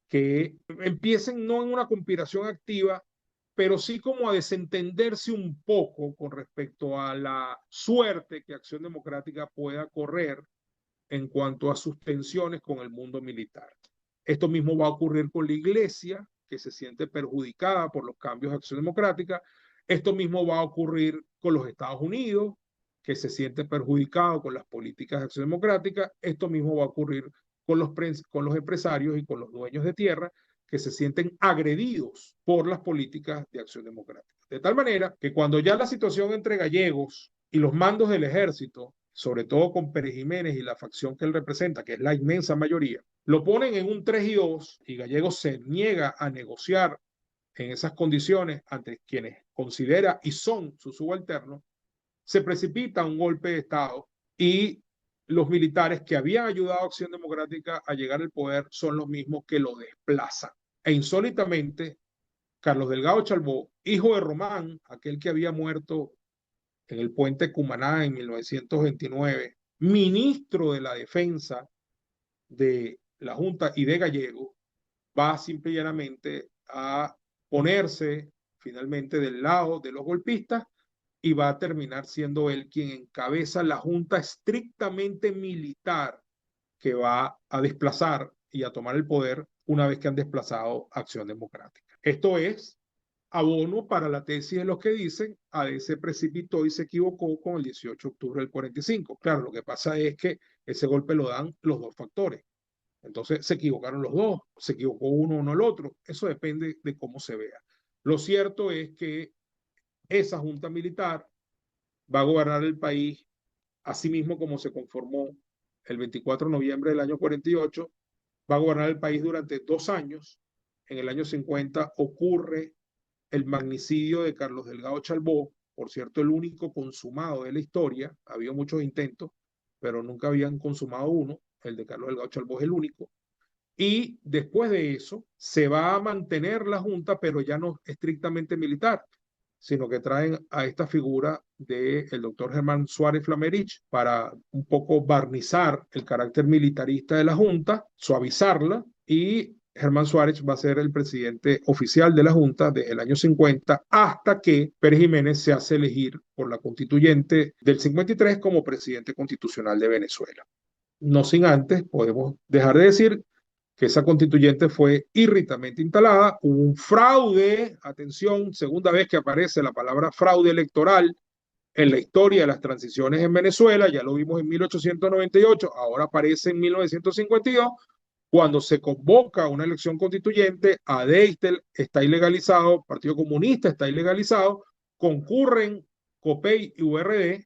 que empiecen no en una conspiración activa, pero sí como a desentenderse un poco con respecto a la suerte que Acción Democrática pueda correr en cuanto a sus tensiones con el mundo militar. Esto mismo va a ocurrir con la Iglesia, que se siente perjudicada por los cambios de Acción Democrática. Esto mismo va a ocurrir con los Estados Unidos, que se siente perjudicado con las políticas de Acción Democrática. Esto mismo va a ocurrir con los empresarios y con los dueños de tierra, que se sienten agredidos por las políticas de Acción Democrática. De tal manera que cuando ya la situación entre gallegos y los mandos del ejército, sobre todo con Pérez Jiménez y la facción que él representa, que es la inmensa mayoría, lo ponen en un 3-2 y Gallegos se niega a negociar en esas condiciones ante quienes considera y son sus subalternos, se precipita un golpe de Estado y los militares que habían ayudado a Acción Democrática a llegar al poder son los mismos que lo desplazan. E insólitamente, Carlos Delgado Chalbó, hijo de Román, aquel que había muerto en el puente Cumaná en 1929, ministro de la Defensa de la Junta y de Gallego, va simple y llanamente a ponerse finalmente del lado de los golpistas y va a terminar siendo él quien encabeza la Junta estrictamente militar que va a desplazar y a tomar el poder una vez que han desplazado Acción Democrática. Esto es abono para la tesis de los que dicen AD se precipitó y se equivocó con el 18 de octubre del 45. Claro, lo que pasa es que ese golpe lo dan los dos factores. Entonces se equivocaron los dos, se equivocó uno o no el otro. Eso depende de cómo se vea. Lo cierto es que esa junta militar va a gobernar el país así mismo como se conformó el 24 de noviembre del año 48, va a gobernar el país durante 2 años. En el año 50 ocurre el magnicidio de Carlos Delgado Chalbó, por cierto, el único consumado de la historia. Había muchos intentos, pero nunca habían consumado uno. El de Carlos Delgado Chalbó es el único. Y después de eso se va a mantener la Junta, pero ya no estrictamente militar, sino que traen a esta figura del doctor Germán Suárez Flamerich para un poco barnizar el carácter militarista de la Junta, suavizarla, y Germán Suárez va a ser el presidente oficial de la Junta desde el año 50 hasta que Pérez Jiménez se hace elegir por la constituyente del 53 como presidente constitucional de Venezuela. No sin antes podemos dejar de decir que esa constituyente fue irritamente instalada, hubo un fraude, atención, segunda vez que aparece la palabra fraude electoral en la historia de las transiciones en Venezuela, ya lo vimos en 1898, ahora aparece en 1952, cuando se convoca una elección constituyente, ADEISTEL está ilegalizado, Partido Comunista está ilegalizado, concurren COPEI y URD,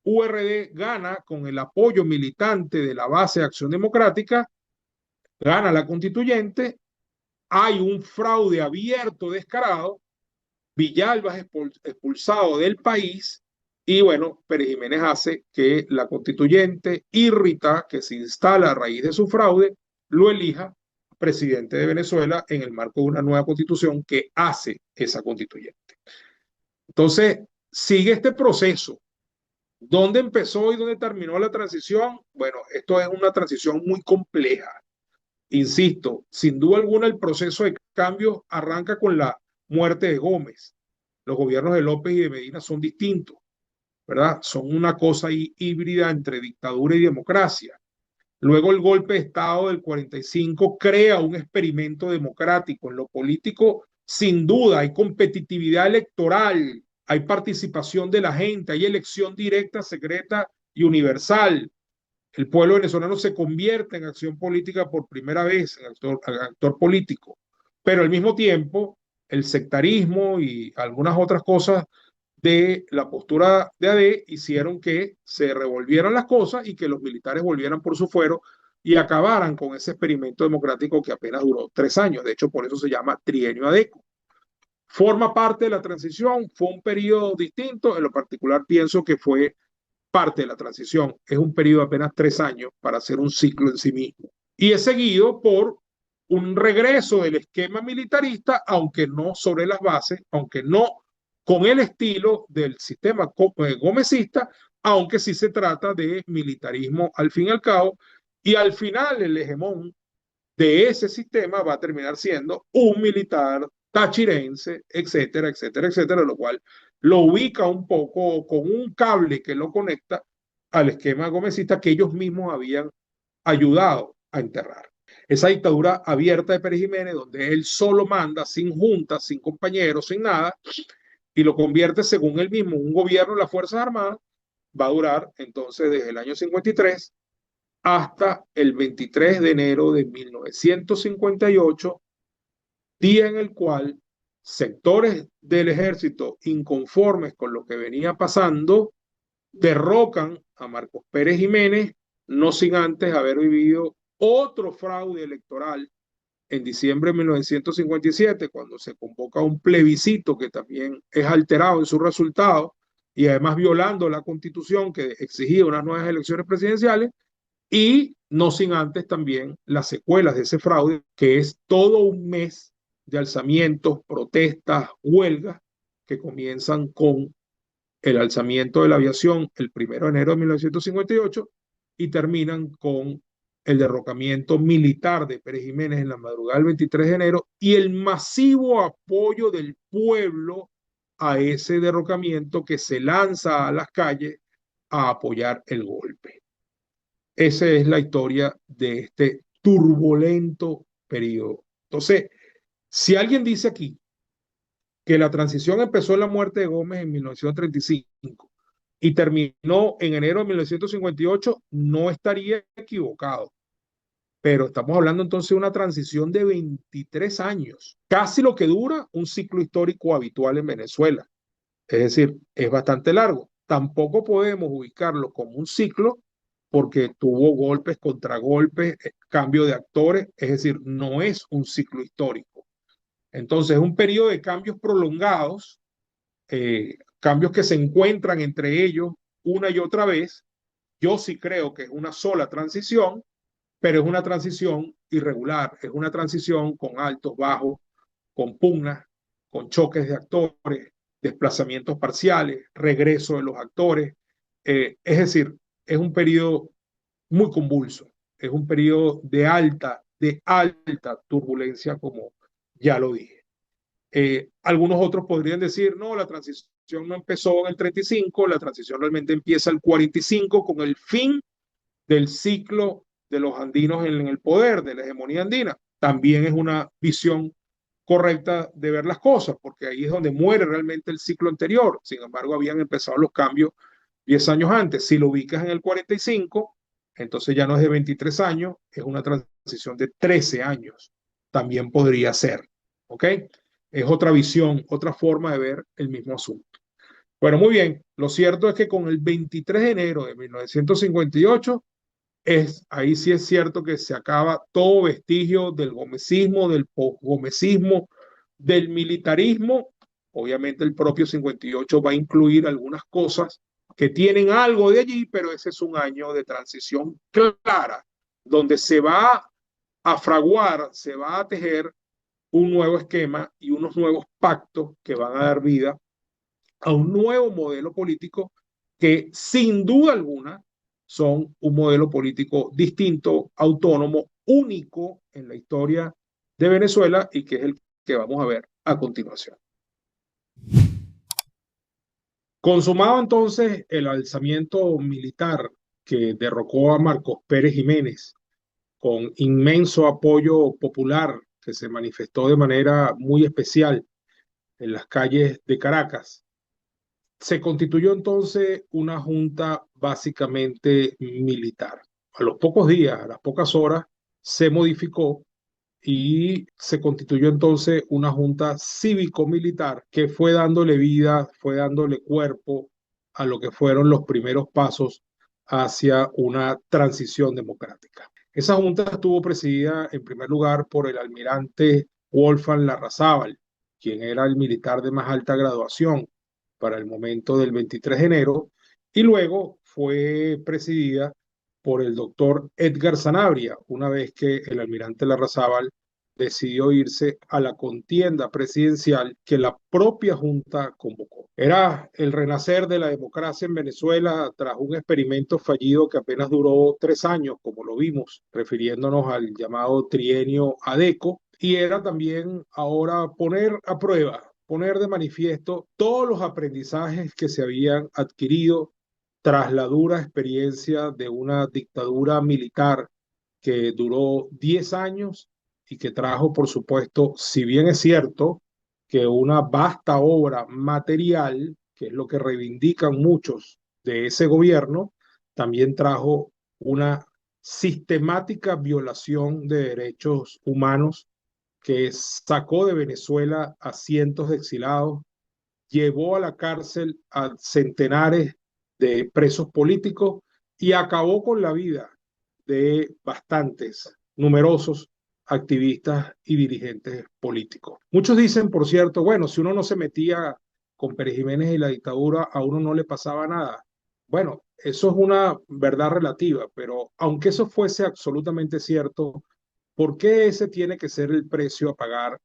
URD gana con el apoyo militante de la base de Acción Democrática, gana la constituyente, hay un fraude abierto, descarado, Villalba es expulsado del país y bueno, Pérez Jiménez hace que la constituyente irrita, que se instala a raíz de su fraude, lo elija presidente de Venezuela en el marco de una nueva constitución que hace esa constituyente. Entonces, sigue este proceso. ¿Dónde empezó y dónde terminó la transición? Bueno, esto es una transición muy compleja. Insisto, sin duda alguna el proceso de cambio arranca con la muerte de Gómez. Los gobiernos de López y de Medina son distintos, ¿verdad? Son una cosa híbrida entre dictadura y democracia. Luego el golpe de Estado del 45 crea un experimento democrático. En lo político, sin duda, hay competitividad electoral, hay participación de la gente, hay elección directa, secreta y universal. El pueblo venezolano se convierte en acción política por primera vez, en actor político, pero al mismo tiempo el sectarismo y algunas otras cosas de la postura de AD hicieron que se revolvieran las cosas y que los militares volvieran por su fuero y acabaran con ese experimento democrático que apenas duró 3 años. De hecho, por eso se llama trienio ADECO. Forma parte de la transición, fue un periodo distinto, en lo particular pienso que fue parte de la transición, es un periodo de apenas 3 años para hacer un ciclo en sí mismo. Y es seguido por un regreso del esquema militarista, aunque no sobre las bases, aunque no con el estilo del sistema gomecista, aunque sí se trata de militarismo al fin y al cabo, y al final el hegemón de ese sistema va a terminar siendo un militar tachirense, etcétera, etcétera, etcétera, lo cual lo ubica un poco con un cable que lo conecta al esquema gomecista que ellos mismos habían ayudado a enterrar. Esa dictadura abierta de Pérez Jiménez, donde él solo manda, sin juntas, sin compañeros, sin nada, y lo convierte, según él mismo, en un gobierno de las Fuerzas Armadas, va a durar entonces desde el año 53 hasta el 23 de enero de 1958, día en el cual sectores del ejército inconformes con lo que venía pasando derrocan a Marcos Pérez Jiménez, no sin antes haber vivido otro fraude electoral en diciembre de 1957, cuando se convoca un plebiscito que también es alterado en su resultado y además violando la constitución que exigía unas nuevas elecciones presidenciales, y no sin antes también las secuelas de ese fraude, que es todo un mes de alzamientos, protestas, huelgas, que comienzan con el alzamiento de la aviación el 1 de enero de 1958 y terminan con el derrocamiento militar de Pérez Jiménez en la madrugada del 23 de enero y el masivo apoyo del pueblo a ese derrocamiento que se lanza a las calles a apoyar el golpe. Esa es la historia de este turbulento periodo. Entonces, si alguien dice aquí que la transición empezó en la muerte de Gómez en 1935 y terminó en enero de 1958, no estaría equivocado. Pero estamos hablando entonces de una transición de 23 años, casi lo que dura un ciclo histórico habitual en Venezuela. Es decir, es bastante largo. Tampoco podemos ubicarlo como un ciclo porque tuvo golpes, contragolpes, cambio de actores, es decir, no es un ciclo histórico. Entonces, es un periodo de cambios prolongados, cambios que se encuentran entre ellos una y otra vez. Yo sí creo que es una sola transición, pero es una transición irregular, es una transición con altos, bajos, con pugnas, con choques de actores, desplazamientos parciales, regreso de los actores. Es decir, es un periodo muy convulso, es un periodo de alta turbulencia, como ya lo dije. Algunos otros podrían decir, no, la transición no empezó en el 35, la transición realmente empieza el 45 con el fin del ciclo de los andinos en el poder, de la hegemonía andina. También es una visión correcta de ver las cosas, porque ahí es donde muere realmente el ciclo anterior. Sin embargo, habían empezado los cambios 10 años antes. Si lo ubicas en el 45, entonces ya no es de 23 años, es una transición de 13 años. También podría ser, ¿ok? Es otra visión, otra forma de ver el mismo asunto. Bueno, muy bien. Lo cierto es que con el 23 de enero de 1958, ahí sí es cierto que se acaba todo vestigio del gomecismo, del posgomecismo, del militarismo. Obviamente el propio 58 va a incluir algunas cosas que tienen algo de allí, pero ese es un año de transición clara, donde se va a fraguar, se va a tejer un nuevo esquema y unos nuevos pactos que van a dar vida a un nuevo modelo político que sin duda alguna son un modelo político distinto, autónomo, único en la historia de Venezuela y que es el que vamos a ver a continuación. Consumado entonces el alzamiento militar que derrocó a Marcos Pérez Jiménez con inmenso apoyo popular que se manifestó de manera muy especial en las calles de Caracas, se constituyó entonces una junta básicamente militar. A los pocos días, a las pocas horas, se modificó y se constituyó entonces una junta cívico-militar que fue dándole vida, fue dándole cuerpo a lo que fueron los primeros pasos hacia una transición democrática. Esa junta estuvo presidida en primer lugar por el almirante Wolfgang Larrazábal, quien era el militar de más alta graduación para el momento del 23 de enero, y luego fue presidida por el doctor Edgar Sanabria, una vez que el almirante Larrazábal decidió irse a la contienda presidencial que la propia Junta convocó. Era el renacer de la democracia en Venezuela tras un experimento fallido que apenas duró 3 años, como lo vimos, refiriéndonos al llamado trienio ADECO, y era también ahora poner a prueba, poner de manifiesto todos los aprendizajes que se habían adquirido tras la dura experiencia de una dictadura militar que duró 10 años y que trajo, por supuesto, si bien es cierto que una vasta obra material, que es lo que reivindican muchos de ese gobierno, también trajo una sistemática violación de derechos humanos que sacó de Venezuela a cientos de exilados, llevó a la cárcel a centenares de presos políticos y acabó con la vida de bastantes, numerosos activistas y dirigentes políticos. Muchos dicen, por cierto, bueno, si uno no se metía con Pérez Jiménez y la dictadura, a uno no le pasaba nada. Bueno, eso es una verdad relativa, pero aunque eso fuese absolutamente cierto, ¿por qué ese tiene que ser el precio a pagar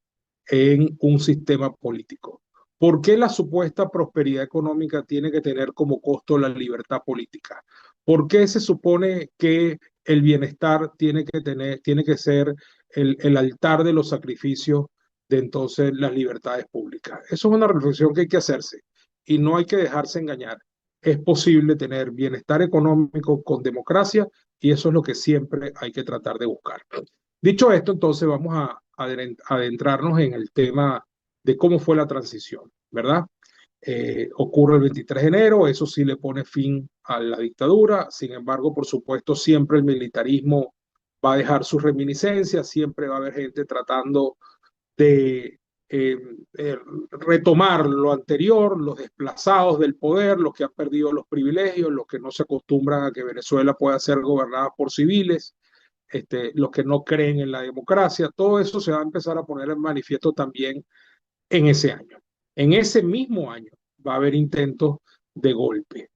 en un sistema político? ¿Por qué la supuesta prosperidad económica tiene que tener como costo la libertad política? ¿Por qué se supone que el bienestar tiene que ser el altar de los sacrificios de entonces las libertades públicas? Eso es una reflexión que hay que hacerse y no hay que dejarse engañar. Es posible tener bienestar económico con democracia y eso es lo que siempre hay que tratar de buscar. Dicho esto, entonces vamos a adentrarnos en el tema de cómo fue la transición, ¿verdad? Ocurre el 23 de enero, eso sí le pone fin a la dictadura, sin embargo, por supuesto, siempre el militarismo va a dejar sus reminiscencias, siempre va a haber gente tratando de eh, eh, retomar lo anterior, los desplazados del poder, los que han perdido los privilegios, los que no se acostumbran a que Venezuela pueda ser gobernada por civiles, los que no creen en la democracia, todo eso se va a empezar a poner en manifiesto también en ese año. En ese mismo año va a haber intentos de golpe.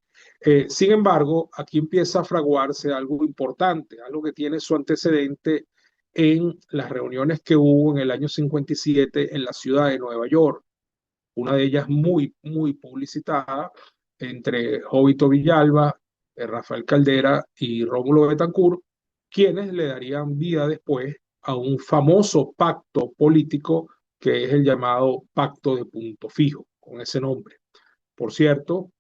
Sin embargo, aquí empieza a fraguarse algo importante, algo que tiene su antecedente en las reuniones que hubo en el año 57 en la ciudad de Nueva York, una de ellas muy, muy publicitada entre Jovito Villalba, Rafael Caldera y Rómulo Betancourt, quienes le darían vida después a un famoso pacto político que es el llamado Pacto de Punto Fijo, con ese nombre. Por cierto,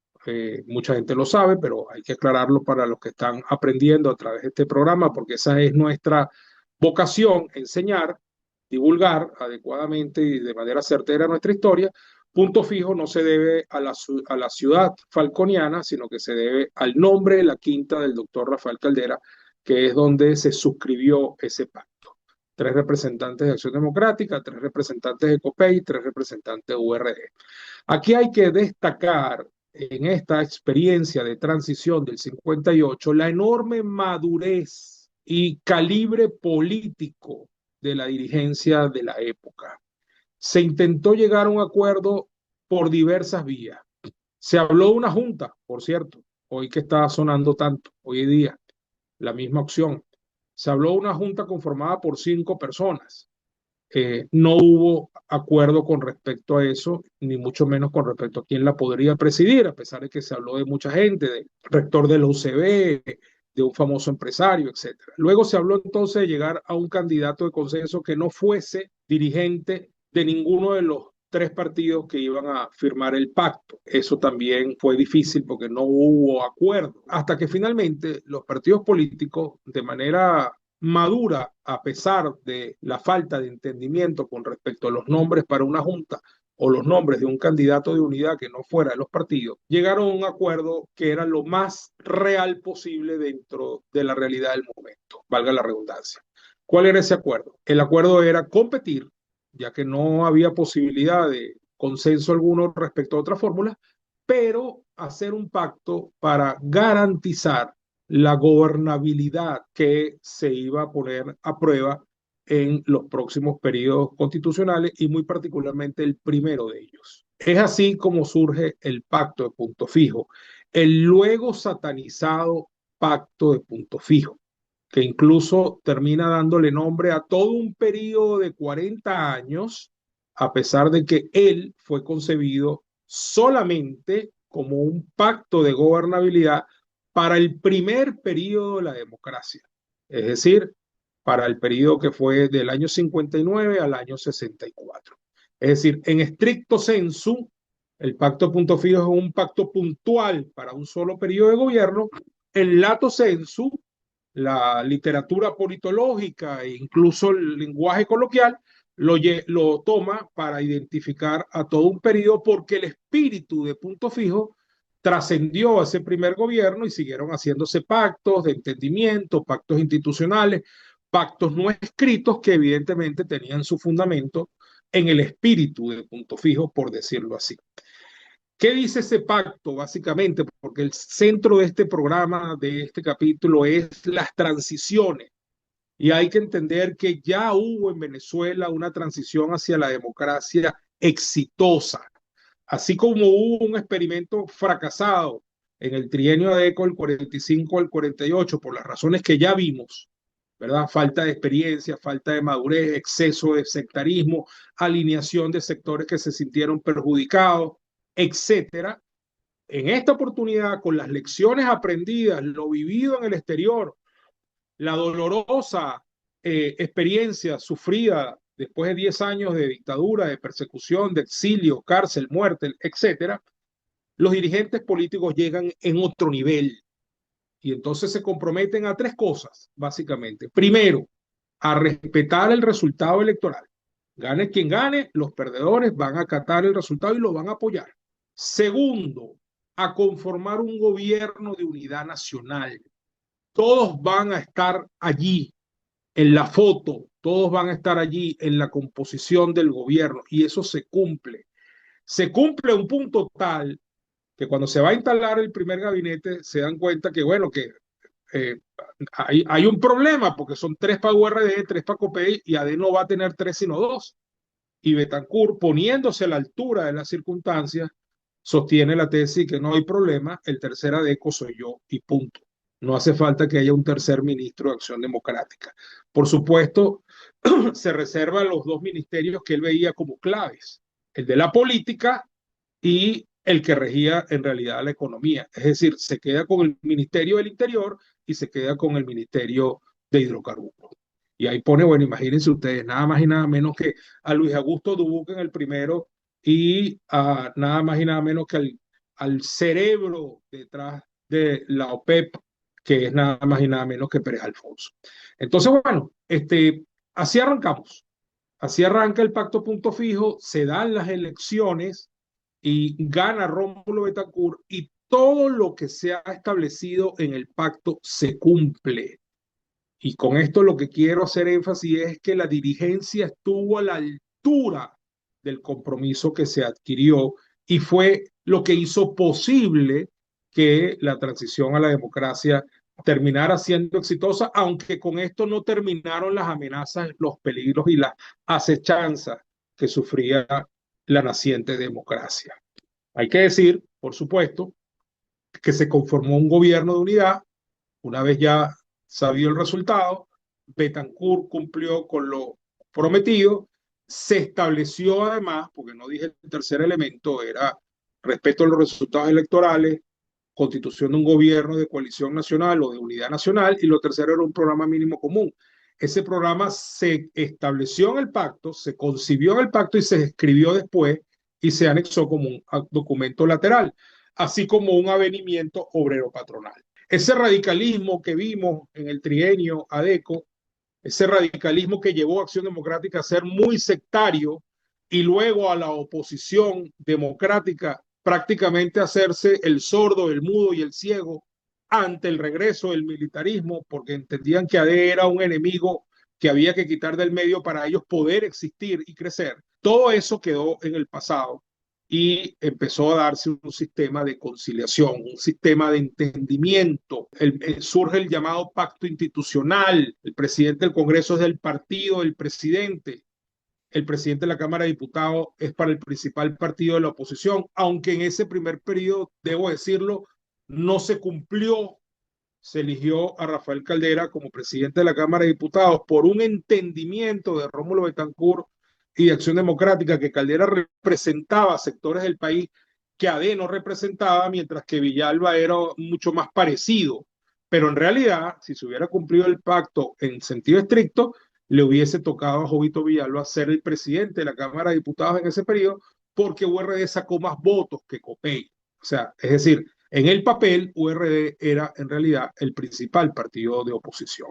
mucha gente lo sabe, pero hay que aclararlo para los que están aprendiendo a través de este programa, porque esa es nuestra vocación, enseñar, divulgar adecuadamente y de manera certera nuestra historia. Punto Fijo no se debe a la ciudad falconiana, sino que se debe al nombre de la quinta del doctor Rafael Caldera, que es donde se suscribió ese pacto. 3 representantes de Acción Democrática, 3 representantes de COPEI, 3 representantes de URD. Aquí hay que destacar en esta experiencia de transición del 58 la enorme madurez y calibre político de la dirigencia de la época. Se intentó llegar a un acuerdo por diversas vías. Se habló de una junta, por cierto, hoy que está sonando tanto, hoy en día, la misma opción. Se habló de una junta conformada por 5 personas. No hubo acuerdo con respecto a eso, ni mucho menos con respecto a quién la podría presidir, a pesar de que se habló de mucha gente, del rector de la UCB, de un famoso empresario, etcétera. Luego se habló entonces de llegar a un candidato de consenso que no fuese dirigente de ninguno de los 3 partidos que iban a firmar el pacto. Eso también fue difícil porque no hubo acuerdo. Hasta que finalmente los partidos políticos, de manera madura, a pesar de la falta de entendimiento con respecto a los nombres para una junta o los nombres de un candidato de unidad que no fuera de los partidos, llegaron a un acuerdo que era lo más real posible dentro de la realidad del momento, valga la redundancia. ¿Cuál era ese acuerdo? El acuerdo era competir, ya que no había posibilidad de consenso alguno respecto a otra fórmula, pero hacer un pacto para garantizar la gobernabilidad que se iba a poner a prueba en los próximos periodos constitucionales y muy particularmente el primero de ellos. Es así como surge el pacto de punto fijo, el luego satanizado pacto de punto fijo, que incluso termina dándole nombre a todo un periodo de 40 años, a pesar de que él fue concebido solamente como un pacto de gobernabilidad para el primer periodo de la democracia, es decir, para el periodo que fue del año 59 al año 64. Es decir, en estricto sensu, el pacto de punto fijo es un pacto puntual para un solo periodo de gobierno. En lato sensu, la literatura politológica e incluso el lenguaje coloquial lo toma para identificar a todo un periodo porque el espíritu de punto fijo trascendió a ese primer gobierno y siguieron haciéndose pactos de entendimiento, pactos institucionales, pactos no escritos que evidentemente tenían su fundamento en el espíritu de punto fijo, por decirlo así. ¿Qué dice ese pacto, básicamente? Porque el centro de este programa, de este capítulo, es las transiciones. Y hay que entender que ya hubo en Venezuela una transición hacia la democracia exitosa, así como hubo un experimento fracasado en el trienio ADECO del 45 al 48, por las razones que ya vimos, ¿verdad? Falta de experiencia, falta de madurez, exceso de sectarismo, alineación de sectores que se sintieron perjudicados, etcétera. En esta oportunidad, con las lecciones aprendidas, lo vivido en el exterior, la dolorosa experiencia sufrida después de 10 años de dictadura, de persecución, de exilio, cárcel, muerte, etcétera, los dirigentes políticos llegan en otro nivel y entonces se comprometen a tres cosas, básicamente. Primero, a respetar el resultado electoral. Gane quien gane, los perdedores van a acatar el resultado y lo van a apoyar. Segundo, a conformar un gobierno de unidad nacional. Todos van a estar allí en la foto, todos van a estar allí en la composición del gobierno y eso se cumple. Se cumple a un punto tal que cuando se va a instalar el primer gabinete se dan cuenta que, bueno, que eh, hay un problema porque son tres para URD, tres para COPEI y AD no va a tener tres sino dos. Y Betancourt, poniéndose a la altura de las circunstancias, sostiene la tesis que no hay problema, el tercer ADECO soy yo y punto. No hace falta que haya un tercer ministro de Acción Democrática. Por supuesto, se reserva los dos ministerios que él veía como claves, el de la política y el que regía en realidad la economía. Es decir, se queda con el Ministerio del Interior y se queda con el Ministerio de Hidrocarburos. Y ahí pone, bueno, imagínense ustedes, nada más y nada menos que a Luis Augusto Dubuque en el primero y a nada más y nada menos que al cerebro detrás de la OPEP, que es nada más y nada menos que Pérez Alfonso. Entonces, bueno, así arrancamos. Así arranca el pacto punto fijo, se dan las elecciones y gana Rómulo Betancourt y todo lo que se ha establecido en el pacto se cumple. Y con esto lo que quiero hacer énfasis es que la dirigencia estuvo a la altura del compromiso que se adquirió y fue lo que hizo posible que la transición a la democracia terminara siendo exitosa, aunque con esto no terminaron las amenazas, los peligros y las acechanzas que sufría la naciente democracia. Hay que decir, por supuesto, que se conformó un gobierno de unidad una vez ya sabido el resultado. Betancourt cumplió con lo prometido, se estableció además, porque no dije el tercer elemento, era respeto a los resultados electorales, constitución de un gobierno de coalición nacional o de unidad nacional, y lo tercero era un programa mínimo común. Ese programa se estableció en el pacto, se concibió en el pacto y se escribió después y se anexó como un documento lateral, así como un avenimiento obrero patronal. Ese radicalismo que vimos en el trienio ADECO, ese radicalismo que llevó a Acción Democrática a ser muy sectario y luego a la oposición democrática prácticamente hacerse el sordo, el mudo y el ciego ante el regreso del militarismo, porque entendían que AD era un enemigo que había que quitar del medio para ellos poder existir y crecer. Todo eso quedó en el pasado y empezó a darse un sistema de conciliación, un sistema de entendimiento. Surge el llamado pacto institucional. El presidente del Congreso es del partido del presidente. El presidente de la Cámara de Diputados es para el principal partido de la oposición, aunque en ese primer periodo, debo decirlo, no se cumplió. Se eligió a Rafael Caldera como presidente de la Cámara de Diputados por un entendimiento de Rómulo Betancourt y de Acción Democrática, que Caldera representaba sectores del país que AD no representaba, mientras que Villalba era mucho más parecido. Pero en realidad, si se hubiera cumplido el pacto en sentido estricto, le hubiese tocado a Jovito Villalba ser el presidente de la Cámara de Diputados en ese periodo, porque URD sacó más votos que COPEI. O sea, es decir, en el papel, URD era en realidad el principal partido de oposición.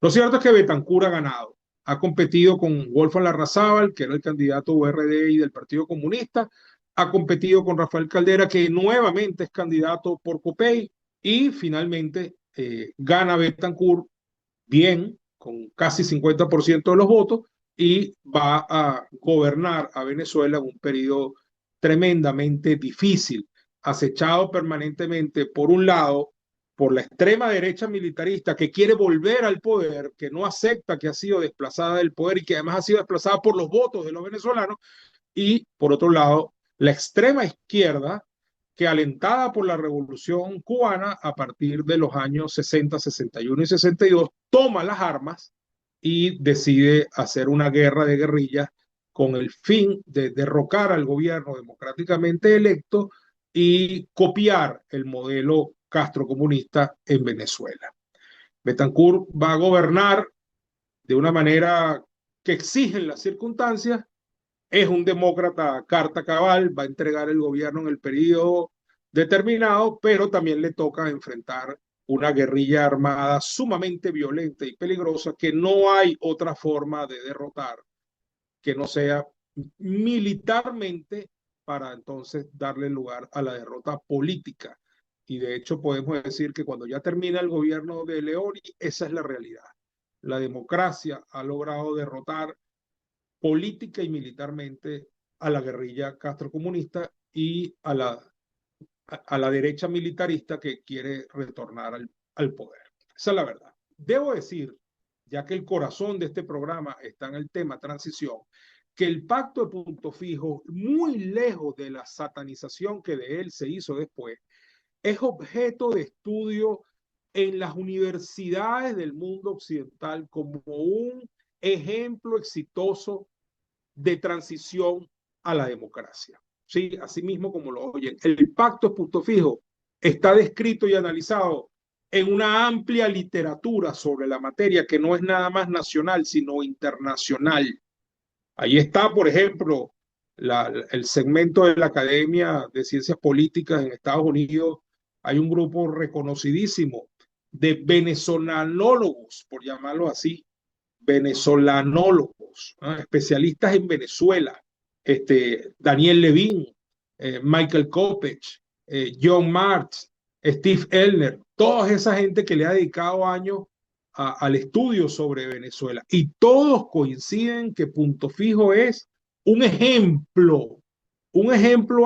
Lo cierto es que Betancur ha ganado. Ha competido con Wolfgang Larrazábal, que era el candidato URD y del Partido Comunista. Ha competido con Rafael Caldera, que nuevamente es candidato por COPEI. Y finalmente gana Betancur bien, con casi 50% de los votos, y va a gobernar a Venezuela en un periodo tremendamente difícil, acechado permanentemente, por un lado, por la extrema derecha militarista que quiere volver al poder, que no acepta que ha sido desplazada del poder y que además ha sido desplazada por los votos de los venezolanos, y por otro lado, la extrema izquierda que, alentada por la Revolución Cubana a partir de los años 60, 61 y 62, toma las armas y decide hacer una guerra de guerrillas con el fin de derrocar al gobierno democráticamente electo y copiar el modelo castrocomunista en Venezuela. Betancourt va a gobernar de una manera que exigen las circunstancias. Es un demócrata carta cabal, va a entregar el gobierno en el periodo determinado, pero también le toca enfrentar una guerrilla armada sumamente violenta y peligrosa que no hay otra forma de derrotar que no sea militarmente, para entonces darle lugar a la derrota política. Y de hecho podemos decir que cuando ya termina el gobierno de Leoni, esa es la realidad. La democracia ha logrado derrotar política y militarmente a la guerrilla castrocomunista y a la derecha militarista que quiere retornar al poder. Esa es la verdad. Debo decir, ya que el corazón de este programa está en el tema transición, que el pacto de Punto Fijo, muy lejos de la satanización que de él se hizo después, es objeto de estudio en las universidades del mundo occidental como un ejemplo exitoso de transición a la democracia. ¿Sí? Así mismo como lo oyen. El pacto de Punto Fijo está descrito y analizado en una amplia literatura sobre la materia que no es nada más nacional, sino internacional. Ahí está, por ejemplo, el segmento de la Academia de Ciencias Políticas en Estados Unidos. Hay un grupo reconocidísimo de venezolanólogos, por llamarlo así, venezolanólogos, ¿no? Especialistas en Venezuela, Daniel Levin, Michael Kopech, John Martz, Steve Elner, toda esa gente que le ha dedicado años al estudio sobre Venezuela. Y todos coinciden que Punto Fijo es un ejemplo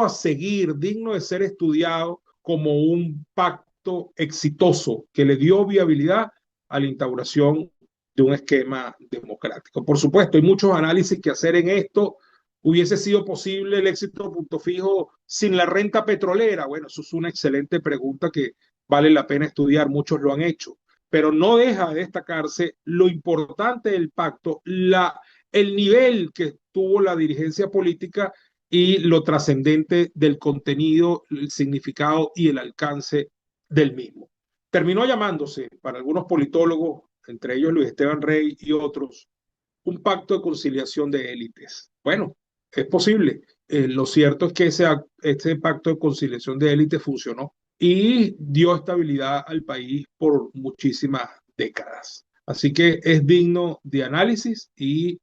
a seguir, digno de ser estudiado como un pacto exitoso que le dio viabilidad a la instauración de un esquema democrático. Por supuesto, hay muchos análisis que hacer en esto. ¿Hubiese sido posible el éxito de Punto Fijo sin la renta petrolera? Bueno, eso es una excelente pregunta que vale la pena estudiar, muchos lo han hecho, pero no deja de destacarse lo importante del pacto, el nivel que tuvo la dirigencia política y lo trascendente del contenido, el significado y el alcance del mismo. Terminó llamándose, para algunos politólogos, entre ellos Luis Esteban Rey y otros, un pacto de conciliación de élites. Bueno, es posible. Lo cierto es que ese pacto de conciliación de élites funcionó y dio estabilidad al país por muchísimas décadas. Así que es digno de análisis y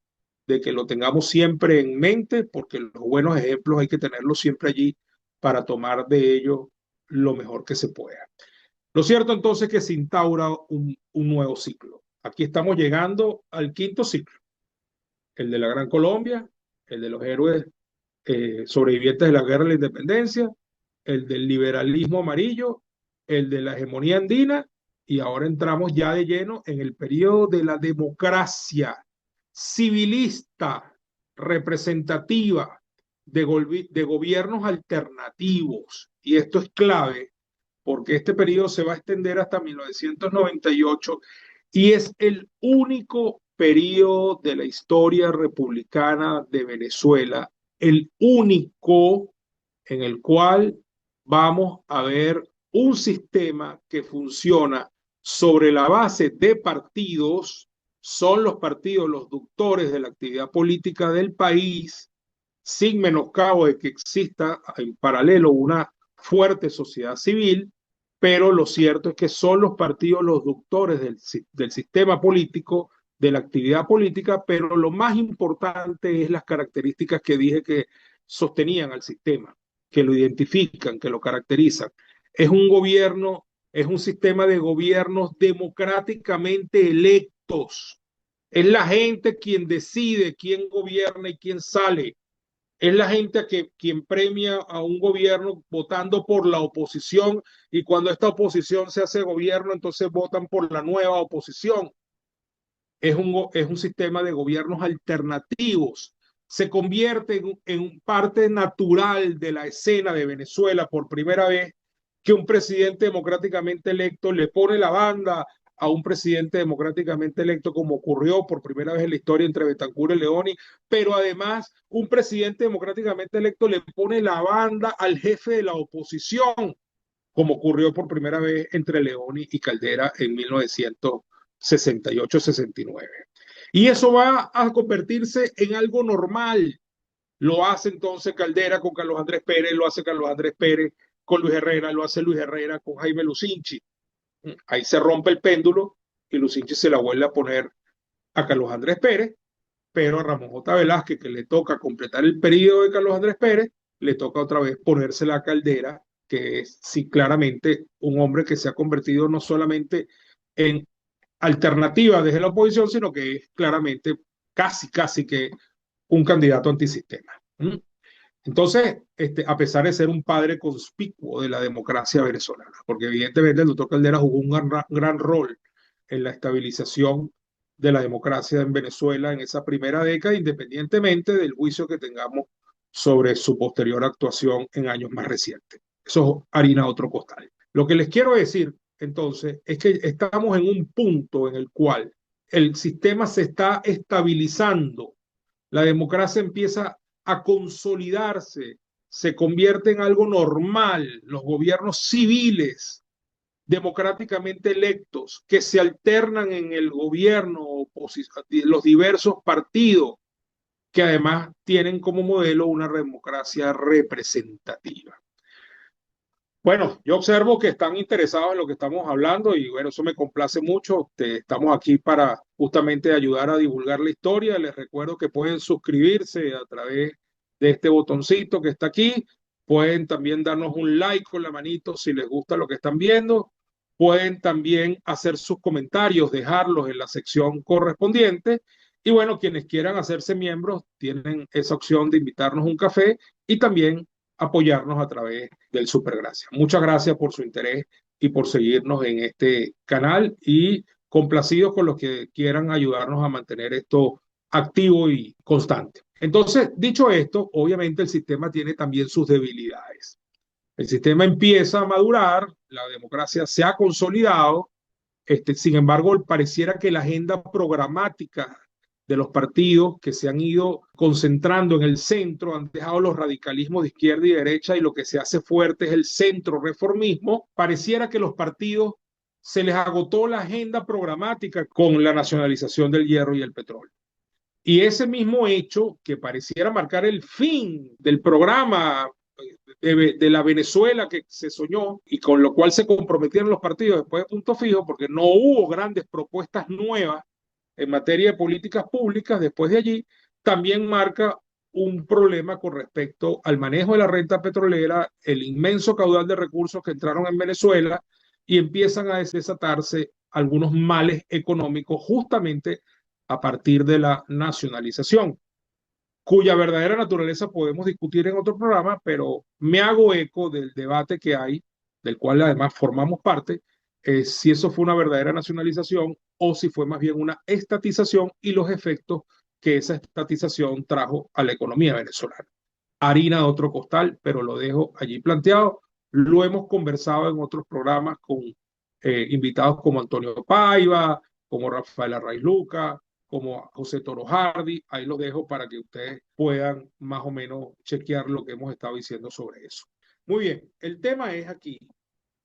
de que lo tengamos siempre en mente, porque los buenos ejemplos hay que tenerlos siempre allí para tomar de ellos lo mejor que se pueda. Lo cierto entonces es que se instaura un nuevo ciclo. Aquí estamos llegando al quinto ciclo, el de la Gran Colombia, el de los héroes sobrevivientes de la Guerra de la Independencia, el del liberalismo amarillo, el de la hegemonía andina, y ahora entramos ya de lleno en el periodo de la democracia civilista, representativa, de gobiernos alternativos. Y esto es clave porque este periodo se va a extender hasta 1998 y es el único periodo de la historia republicana de Venezuela, el único en el cual vamos a ver un sistema que funciona sobre la base de partidos, son los partidos los ductores de la actividad política del país, sin menoscabo de que exista en paralelo una fuerte sociedad civil, pero lo cierto es que son los partidos los ductores del sistema político, de la actividad política, pero lo más importante es las características que dije que sostenían al sistema, que lo identifican, que lo caracterizan. Es un gobierno, es un sistema de gobiernos democráticamente electos. Es la gente quien decide quién gobierna y quién sale. Es la gente quien premia a un gobierno votando por la oposición y cuando esta oposición se hace gobierno, entonces votan por la nueva oposición. Es un sistema de gobiernos alternativos. Se convierte en parte natural de la escena de Venezuela por primera vez que un presidente democráticamente electo le pone la banda a un presidente democráticamente electo, como ocurrió por primera vez en la historia entre Betancur y Leoni, pero además un presidente democráticamente electo le pone la banda al jefe de la oposición, como ocurrió por primera vez entre Leoni y Caldera en 1968-69. Y eso va a convertirse en algo normal. Lo hace entonces Caldera con Carlos Andrés Pérez, lo hace Carlos Andrés Pérez con Luis Herrera, lo hace Luis Herrera con Jaime Lucinchi. Ahí se rompe el péndulo y Lucinchi se la vuelve a poner a Carlos Andrés Pérez, pero a Ramón J. Velázquez, que le toca completar el periodo de Carlos Andrés Pérez, le toca otra vez ponerse la Caldera, que es sí claramente un hombre que se ha convertido no solamente en alternativa desde la oposición, sino que es claramente casi que un candidato antisistema. Entonces, a pesar de ser un padre conspicuo de la democracia venezolana, porque evidentemente el doctor Caldera jugó un gran rol en la estabilización de la democracia en Venezuela en esa primera década, independientemente del juicio que tengamos sobre su posterior actuación en años más recientes. Eso es harina de otro costal. Lo que les quiero decir, entonces, es que estamos en un punto en el cual el sistema se está estabilizando, la democracia empieza a consolidarse, se convierte en algo normal, los gobiernos civiles democráticamente electos que se alternan en el gobierno, los diversos partidos, que además tienen como modelo una democracia representativa. Bueno, yo observo que están interesados en lo que estamos hablando y bueno, eso me complace mucho. Estamos aquí para justamente ayudar a divulgar la historia. Les recuerdo que pueden suscribirse a través de este botoncito que está aquí. Pueden también darnos un like con la manito si les gusta lo que están viendo. Pueden también hacer sus comentarios, dejarlos en la sección correspondiente. Y bueno, quienes quieran hacerse miembros tienen esa opción de invitarnos a un café y también apoyarnos a través del Supergracia. Muchas gracias por su interés y por seguirnos en este canal y complacidos con los que quieran ayudarnos a mantener esto activo y constante. Entonces, dicho esto, obviamente el sistema tiene también sus debilidades. El sistema empieza a madurar, la democracia se ha consolidado, sin embargo, pareciera que la agenda programática de los partidos que se han ido concentrando en el centro, han dejado los radicalismos de izquierda y derecha y lo que se hace fuerte es el centro reformismo, pareciera que los partidos se les agotó la agenda programática con la nacionalización del hierro y el petróleo. Y ese mismo hecho que pareciera marcar el fin del programa de la Venezuela que se soñó y con lo cual se comprometieron los partidos después de Punto Fijo, porque no hubo grandes propuestas nuevas en materia de políticas públicas después de allí, también marca un problema con respecto al manejo de la renta petrolera, el inmenso caudal de recursos que entraron en Venezuela y empiezan a desatarse algunos males económicos justamente a partir de la nacionalización, cuya verdadera naturaleza podemos discutir en otro programa, pero me hago eco del debate que hay, del cual además formamos parte, si eso fue una verdadera nacionalización o si fue más bien una estatización y los efectos que esa estatización trajo a la economía venezolana. Harina de otro costal, pero lo dejo allí planteado. Lo hemos conversado en otros programas con invitados como Antonio Paiva, como Rafael Arraiz Luca, como José Toro Hardy. Ahí lo dejo para que ustedes puedan más o menos chequear lo que hemos estado diciendo sobre eso. Muy bien, el tema es aquí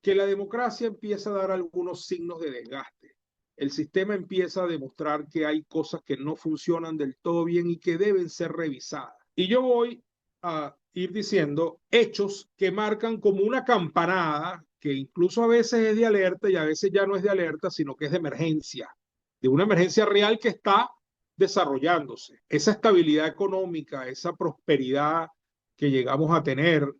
que la democracia empieza a dar algunos signos de desgaste. El sistema empieza a demostrar que hay cosas que no funcionan del todo bien y que deben ser revisadas. Y yo voy a ir diciendo hechos que marcan como una campanada, que incluso a veces es de alerta y a veces ya no es de alerta, sino que es de emergencia, de una emergencia real que está desarrollándose. Esa estabilidad económica, esa prosperidad que llegamos a tener,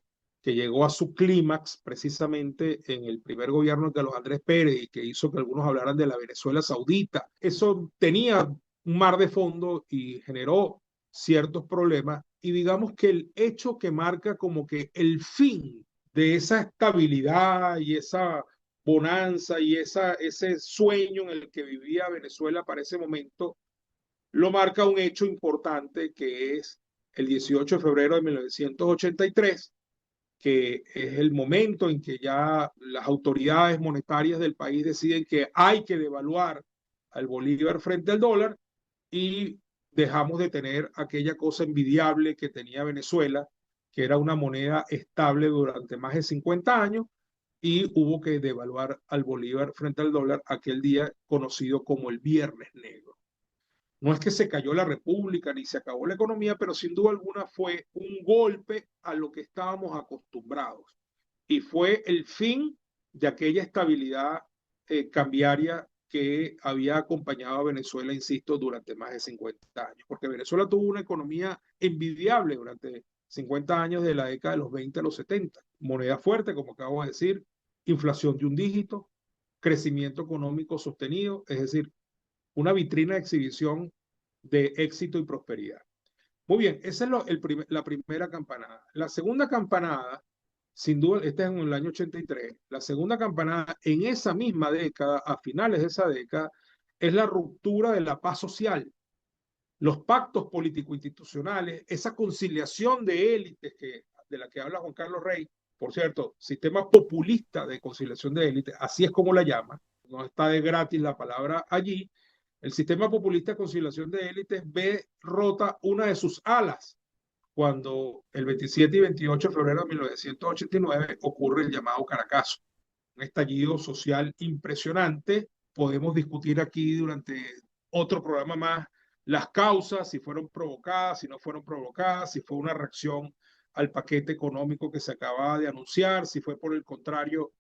que llegó a su clímax precisamente en el primer gobierno de Carlos Andrés Pérez y que hizo que algunos hablaran de la Venezuela Saudita. Eso tenía un mar de fondo y generó ciertos problemas y digamos que el hecho que marca como que el fin de esa estabilidad y esa bonanza y ese sueño en el que vivía Venezuela para ese momento, lo marca un hecho importante que es el 18 de febrero de 1983, que es el momento en que ya las autoridades monetarias del país deciden que hay que devaluar al bolívar frente al dólar y dejamos de tener aquella cosa envidiable que tenía Venezuela, que era una moneda estable durante más de 50 años y hubo que devaluar al bolívar frente al dólar aquel día conocido como el Viernes Negro. No es que se cayó la república ni se acabó la economía, pero sin duda alguna fue un golpe a lo que estábamos acostumbrados y fue el fin de aquella estabilidad cambiaria que había acompañado a Venezuela, insisto, durante más de 50 años, porque Venezuela tuvo una economía envidiable durante 50 años de la década de los 20 a los 70. Moneda fuerte, como acabo de decir, inflación de un dígito, crecimiento económico sostenido, es decir, una vitrina de exhibición de éxito y prosperidad. Muy bien, esa es la primera campanada. La segunda campanada, sin duda, esta es en el año 83, la segunda campanada en esa misma década, a finales de esa década, es la ruptura de la paz social, los pactos político-institucionales, esa conciliación de élites de la que habla Juan Carlos Rey, por cierto, sistema populista de conciliación de élites, así es como la llama, no está de gratis la palabra allí. El sistema populista de conciliación de élites ve rota una de sus alas cuando el 27 y 28 de febrero de 1989 ocurre el llamado Caracazo, un estallido social impresionante. Podemos discutir aquí durante otro programa más las causas, si fueron provocadas, si no fueron provocadas, si fue una reacción al paquete económico que se acababa de anunciar, si fue por el contrario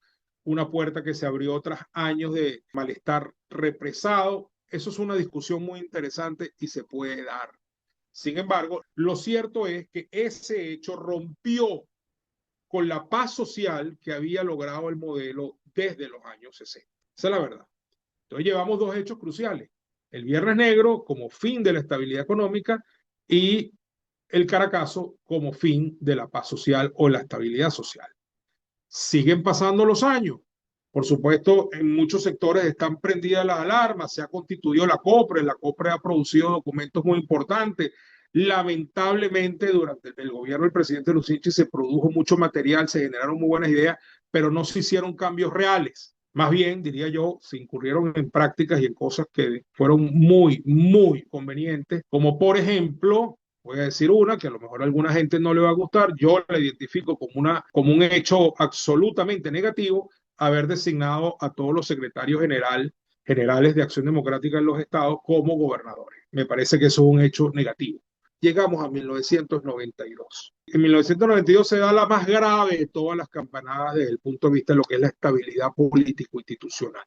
una puerta que se abrió tras años de malestar represado. Eso es una discusión muy interesante y se puede dar. Sin embargo, lo cierto es que ese hecho rompió con la paz social que había logrado el modelo desde los años 60. Esa es la verdad. Entonces llevamos dos hechos cruciales. El Viernes Negro como fin de la estabilidad económica y el Caracazo como fin de la paz social o la estabilidad social. Siguen pasando los años. Por supuesto, en muchos sectores están prendidas las alarmas, se ha constituido la COPRE ha producido documentos muy importantes. Lamentablemente, durante el gobierno del presidente Lucinchi se produjo mucho material, se generaron muy buenas ideas, pero no se hicieron cambios reales. Más bien, diría yo, se incurrieron en prácticas y en cosas que fueron muy, muy convenientes, como por ejemplo, voy a decir una que a lo mejor a alguna gente no le va a gustar, yo la identifico como un hecho absolutamente negativo, haber designado a todos los secretarios generales de Acción Democrática en los estados como gobernadores. Me parece que eso es un hecho negativo. Llegamos a 1992. En 1992 se da la más grave de todas las campanadas desde el punto de vista de lo que es la estabilidad político-institucional,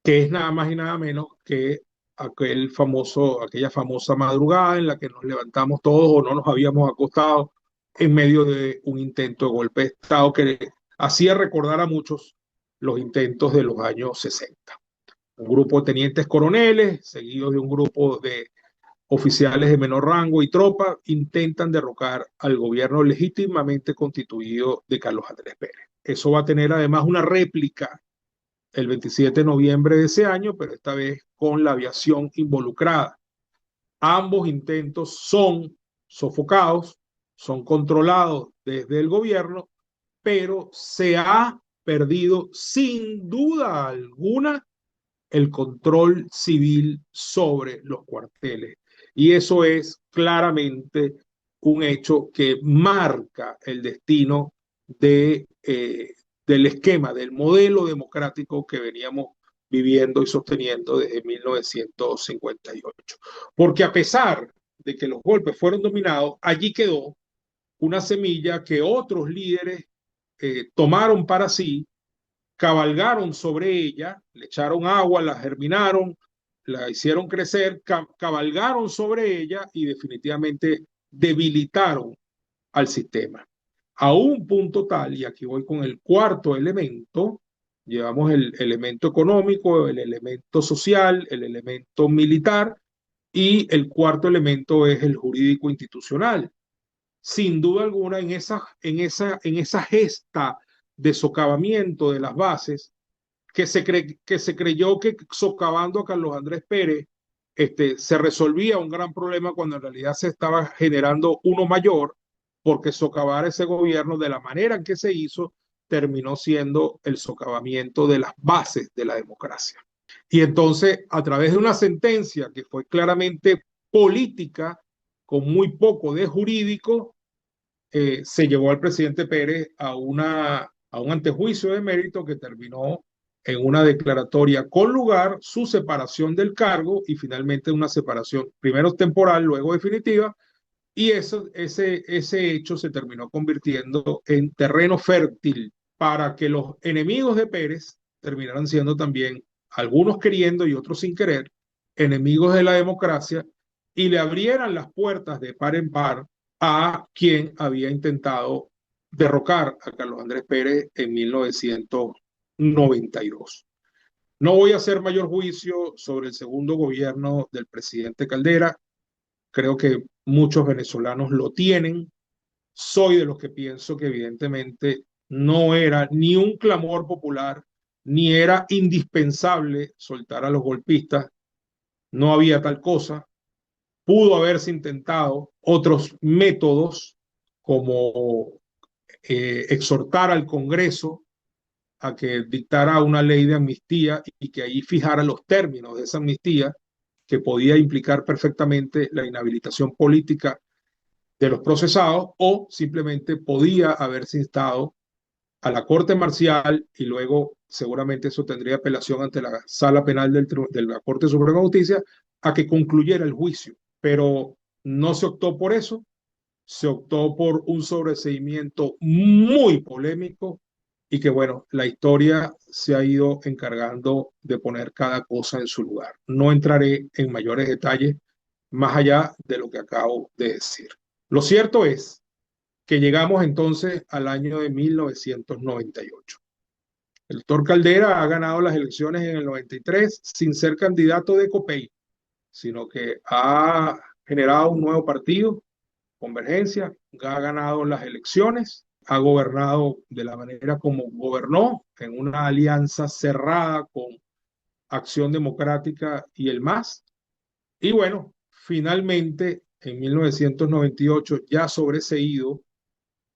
que es nada más y nada menos que aquella famosa madrugada en la que nos levantamos todos o no nos habíamos acostado en medio de un intento de golpe de Estado que hacía recordar a muchos los intentos de los años 60. Un grupo de tenientes coroneles, seguidos de un grupo de oficiales de menor rango y tropa, intentan derrocar al gobierno legítimamente constituido de Carlos Andrés Pérez. Eso va a tener además una réplica el 27 de noviembre de ese año, pero esta vez con la aviación involucrada. Ambos intentos son sofocados, son controlados desde el gobierno, pero se ha perdido sin duda alguna el control civil sobre los cuarteles. Y eso es claramente un hecho que marca el destino del esquema, del modelo democrático que veníamos viviendo y sosteniendo desde 1958. Porque a pesar de que los golpes fueron dominados, allí quedó una semilla que otros líderes tomaron para sí, cabalgaron sobre ella, le echaron agua, la germinaron, la hicieron crecer, cabalgaron sobre ella y definitivamente debilitaron al sistema. A un punto tal, y aquí voy con el cuarto elemento, llevamos el elemento económico, el elemento social, el elemento militar, y el cuarto elemento es el jurídico institucional. Sin duda alguna, en esa gesta de socavamiento de las bases, que se creyó que socavando a Carlos Andrés Pérez se resolvía un gran problema cuando en realidad se estaba generando uno mayor, porque socavar ese gobierno de la manera en que se hizo terminó siendo el socavamiento de las bases de la democracia. Y entonces, a través de una sentencia que fue claramente política, con muy poco de jurídico, se llevó al presidente Pérez a un antejuicio de mérito que terminó en una declaratoria con lugar, su separación del cargo y finalmente una separación, primero temporal, luego definitiva, y ese hecho se terminó convirtiendo en terreno fértil para que los enemigos de Pérez terminaran siendo también, algunos queriendo y otros sin querer, enemigos de la democracia y le abrieran las puertas de par en par a quien había intentado derrocar a Carlos Andrés Pérez en 1992. No voy a hacer mayor juicio sobre el segundo gobierno del presidente Caldera. Creo que muchos venezolanos lo tienen. Soy de los que pienso que evidentemente no era ni un clamor popular, ni era indispensable soltar a los golpistas. No había tal cosa. Pudo haberse intentado otros métodos como exhortar al Congreso a que dictara una ley de amnistía y que ahí fijara los términos de esa amnistía, que podía implicar perfectamente la inhabilitación política de los procesados, o simplemente podía haberse instado a la Corte Marcial y luego seguramente eso tendría apelación ante la Sala Penal de la Corte Suprema de Justicia a que concluyera el juicio. Pero no se optó por eso, se optó por un sobreseimiento muy polémico y que, bueno, la historia se ha ido encargando de poner cada cosa en su lugar. No entraré en mayores detalles más allá de lo que acabo de decir. Lo cierto es que llegamos entonces al año de 1998. El doctor Caldera ha ganado las elecciones en el 93 sin ser candidato de COPEI, sino que ha generado un nuevo partido, Convergencia, ha ganado las elecciones, ha gobernado de la manera como gobernó, en una alianza cerrada con Acción Democrática y el MAS. Y bueno, finalmente en 1998, ya sobreseído,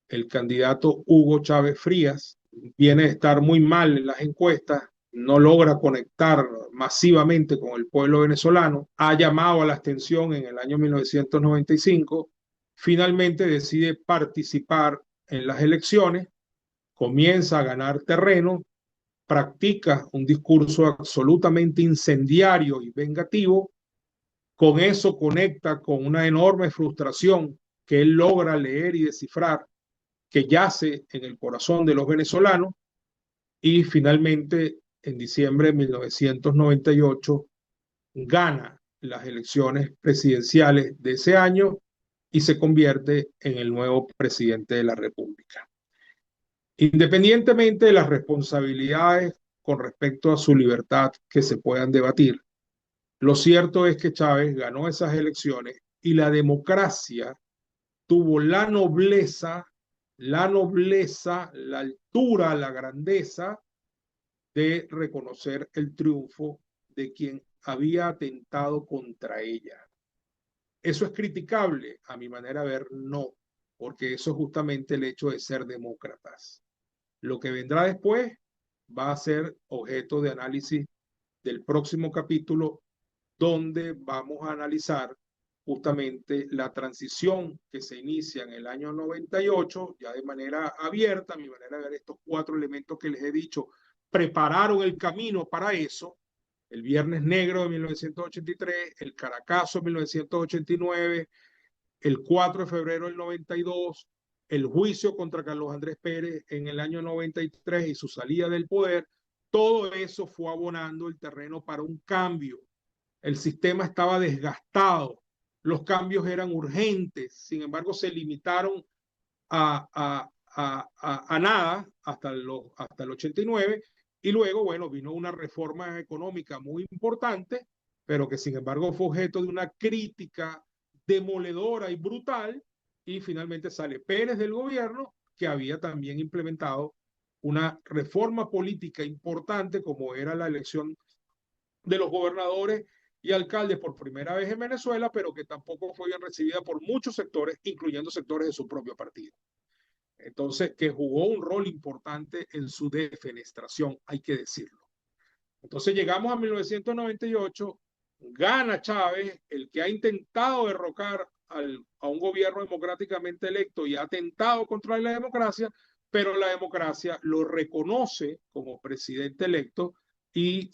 el candidato Hugo Chávez Frías viene a estar muy mal en las encuestas, no logra conectar masivamente con el pueblo venezolano, ha llamado a la abstención en el año 1995, finalmente decide participar en las elecciones, comienza a ganar terreno, practica un discurso absolutamente incendiario y vengativo, con eso conecta con una enorme frustración que él logra leer y descifrar, que yace en el corazón de los venezolanos, y finalmente en diciembre de 1998 gana las elecciones presidenciales de ese año y se convierte en el nuevo presidente de la República. Independientemente de las responsabilidades con respecto a su libertad que se puedan debatir. Lo cierto es que Chávez ganó esas elecciones y la democracia tuvo la nobleza, la altura, la grandeza de reconocer el triunfo de quien había atentado contra ella. ¿Eso es criticable? A mi manera de ver, no, porque eso es justamente el hecho de ser demócratas. Lo que vendrá después va a ser objeto de análisis del próximo capítulo, donde vamos a analizar justamente la transición que se inicia en el año 98, ya de manera abierta. A mi manera de ver, estos 4 elementos que les he dicho prepararon el camino para eso. El Viernes Negro de 1983, el Caracazo de 1989, el 4 de febrero del 92, el juicio contra Carlos Andrés Pérez en el año 93 y su salida del poder. Todo eso fue abonando el terreno para un cambio. El sistema estaba desgastado, los cambios eran urgentes, sin embargo se limitaron a nada hasta el 89, y luego, bueno, vino una reforma económica muy importante, pero que sin embargo fue objeto de una crítica demoledora y brutal, y finalmente sale Pérez del gobierno, que había también implementado una reforma política importante como era la elección de los gobernadores y alcaldes por primera vez en Venezuela, pero que tampoco fue bien recibida por muchos sectores, incluyendo sectores de su propio partido. Entonces, que jugó un rol importante en su defenestración, hay que decirlo. Entonces llegamos a 1998, gana Chávez, el que ha intentado derrocar a un gobierno democráticamente electo y ha atentado contra la democracia, pero la democracia lo reconoce como presidente electo y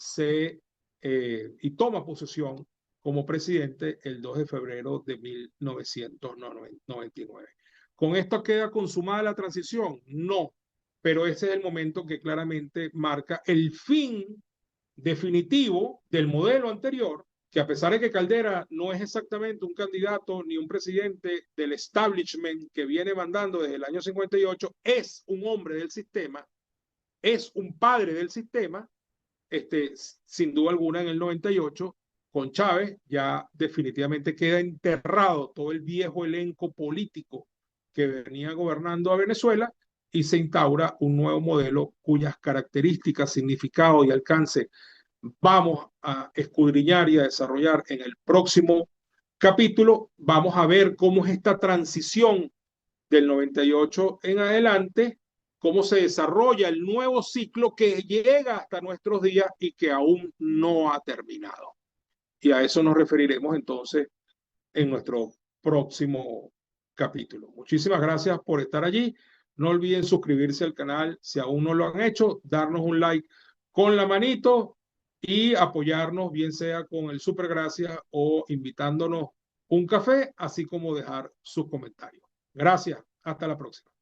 y toma posesión como presidente el 2 de febrero de 1999. ¿Con esto queda consumada la transición? No, pero ese es el momento que claramente marca el fin definitivo del modelo anterior, que a pesar de que Caldera no es exactamente un candidato ni un presidente del establishment que viene mandando desde el año 58, es un hombre del sistema, es un padre del sistema. Sin duda alguna en el 98, con Chávez, ya definitivamente queda enterrado todo el viejo elenco político que venía gobernando a Venezuela, y se instaura un nuevo modelo cuyas características, significado y alcance vamos a escudriñar y a desarrollar en el próximo capítulo. Vamos a ver cómo es esta transición del 98 en adelante, cómo se desarrolla el nuevo ciclo que llega hasta nuestros días y que aún no ha terminado. Y a eso nos referiremos entonces en nuestro próximo capítulo. Muchísimas gracias por estar allí. No olviden suscribirse al canal si aún no lo han hecho, darnos un like con la manito y apoyarnos, bien sea con el super gracias o invitándonos un café, así como dejar sus comentarios. Gracias. Hasta la próxima.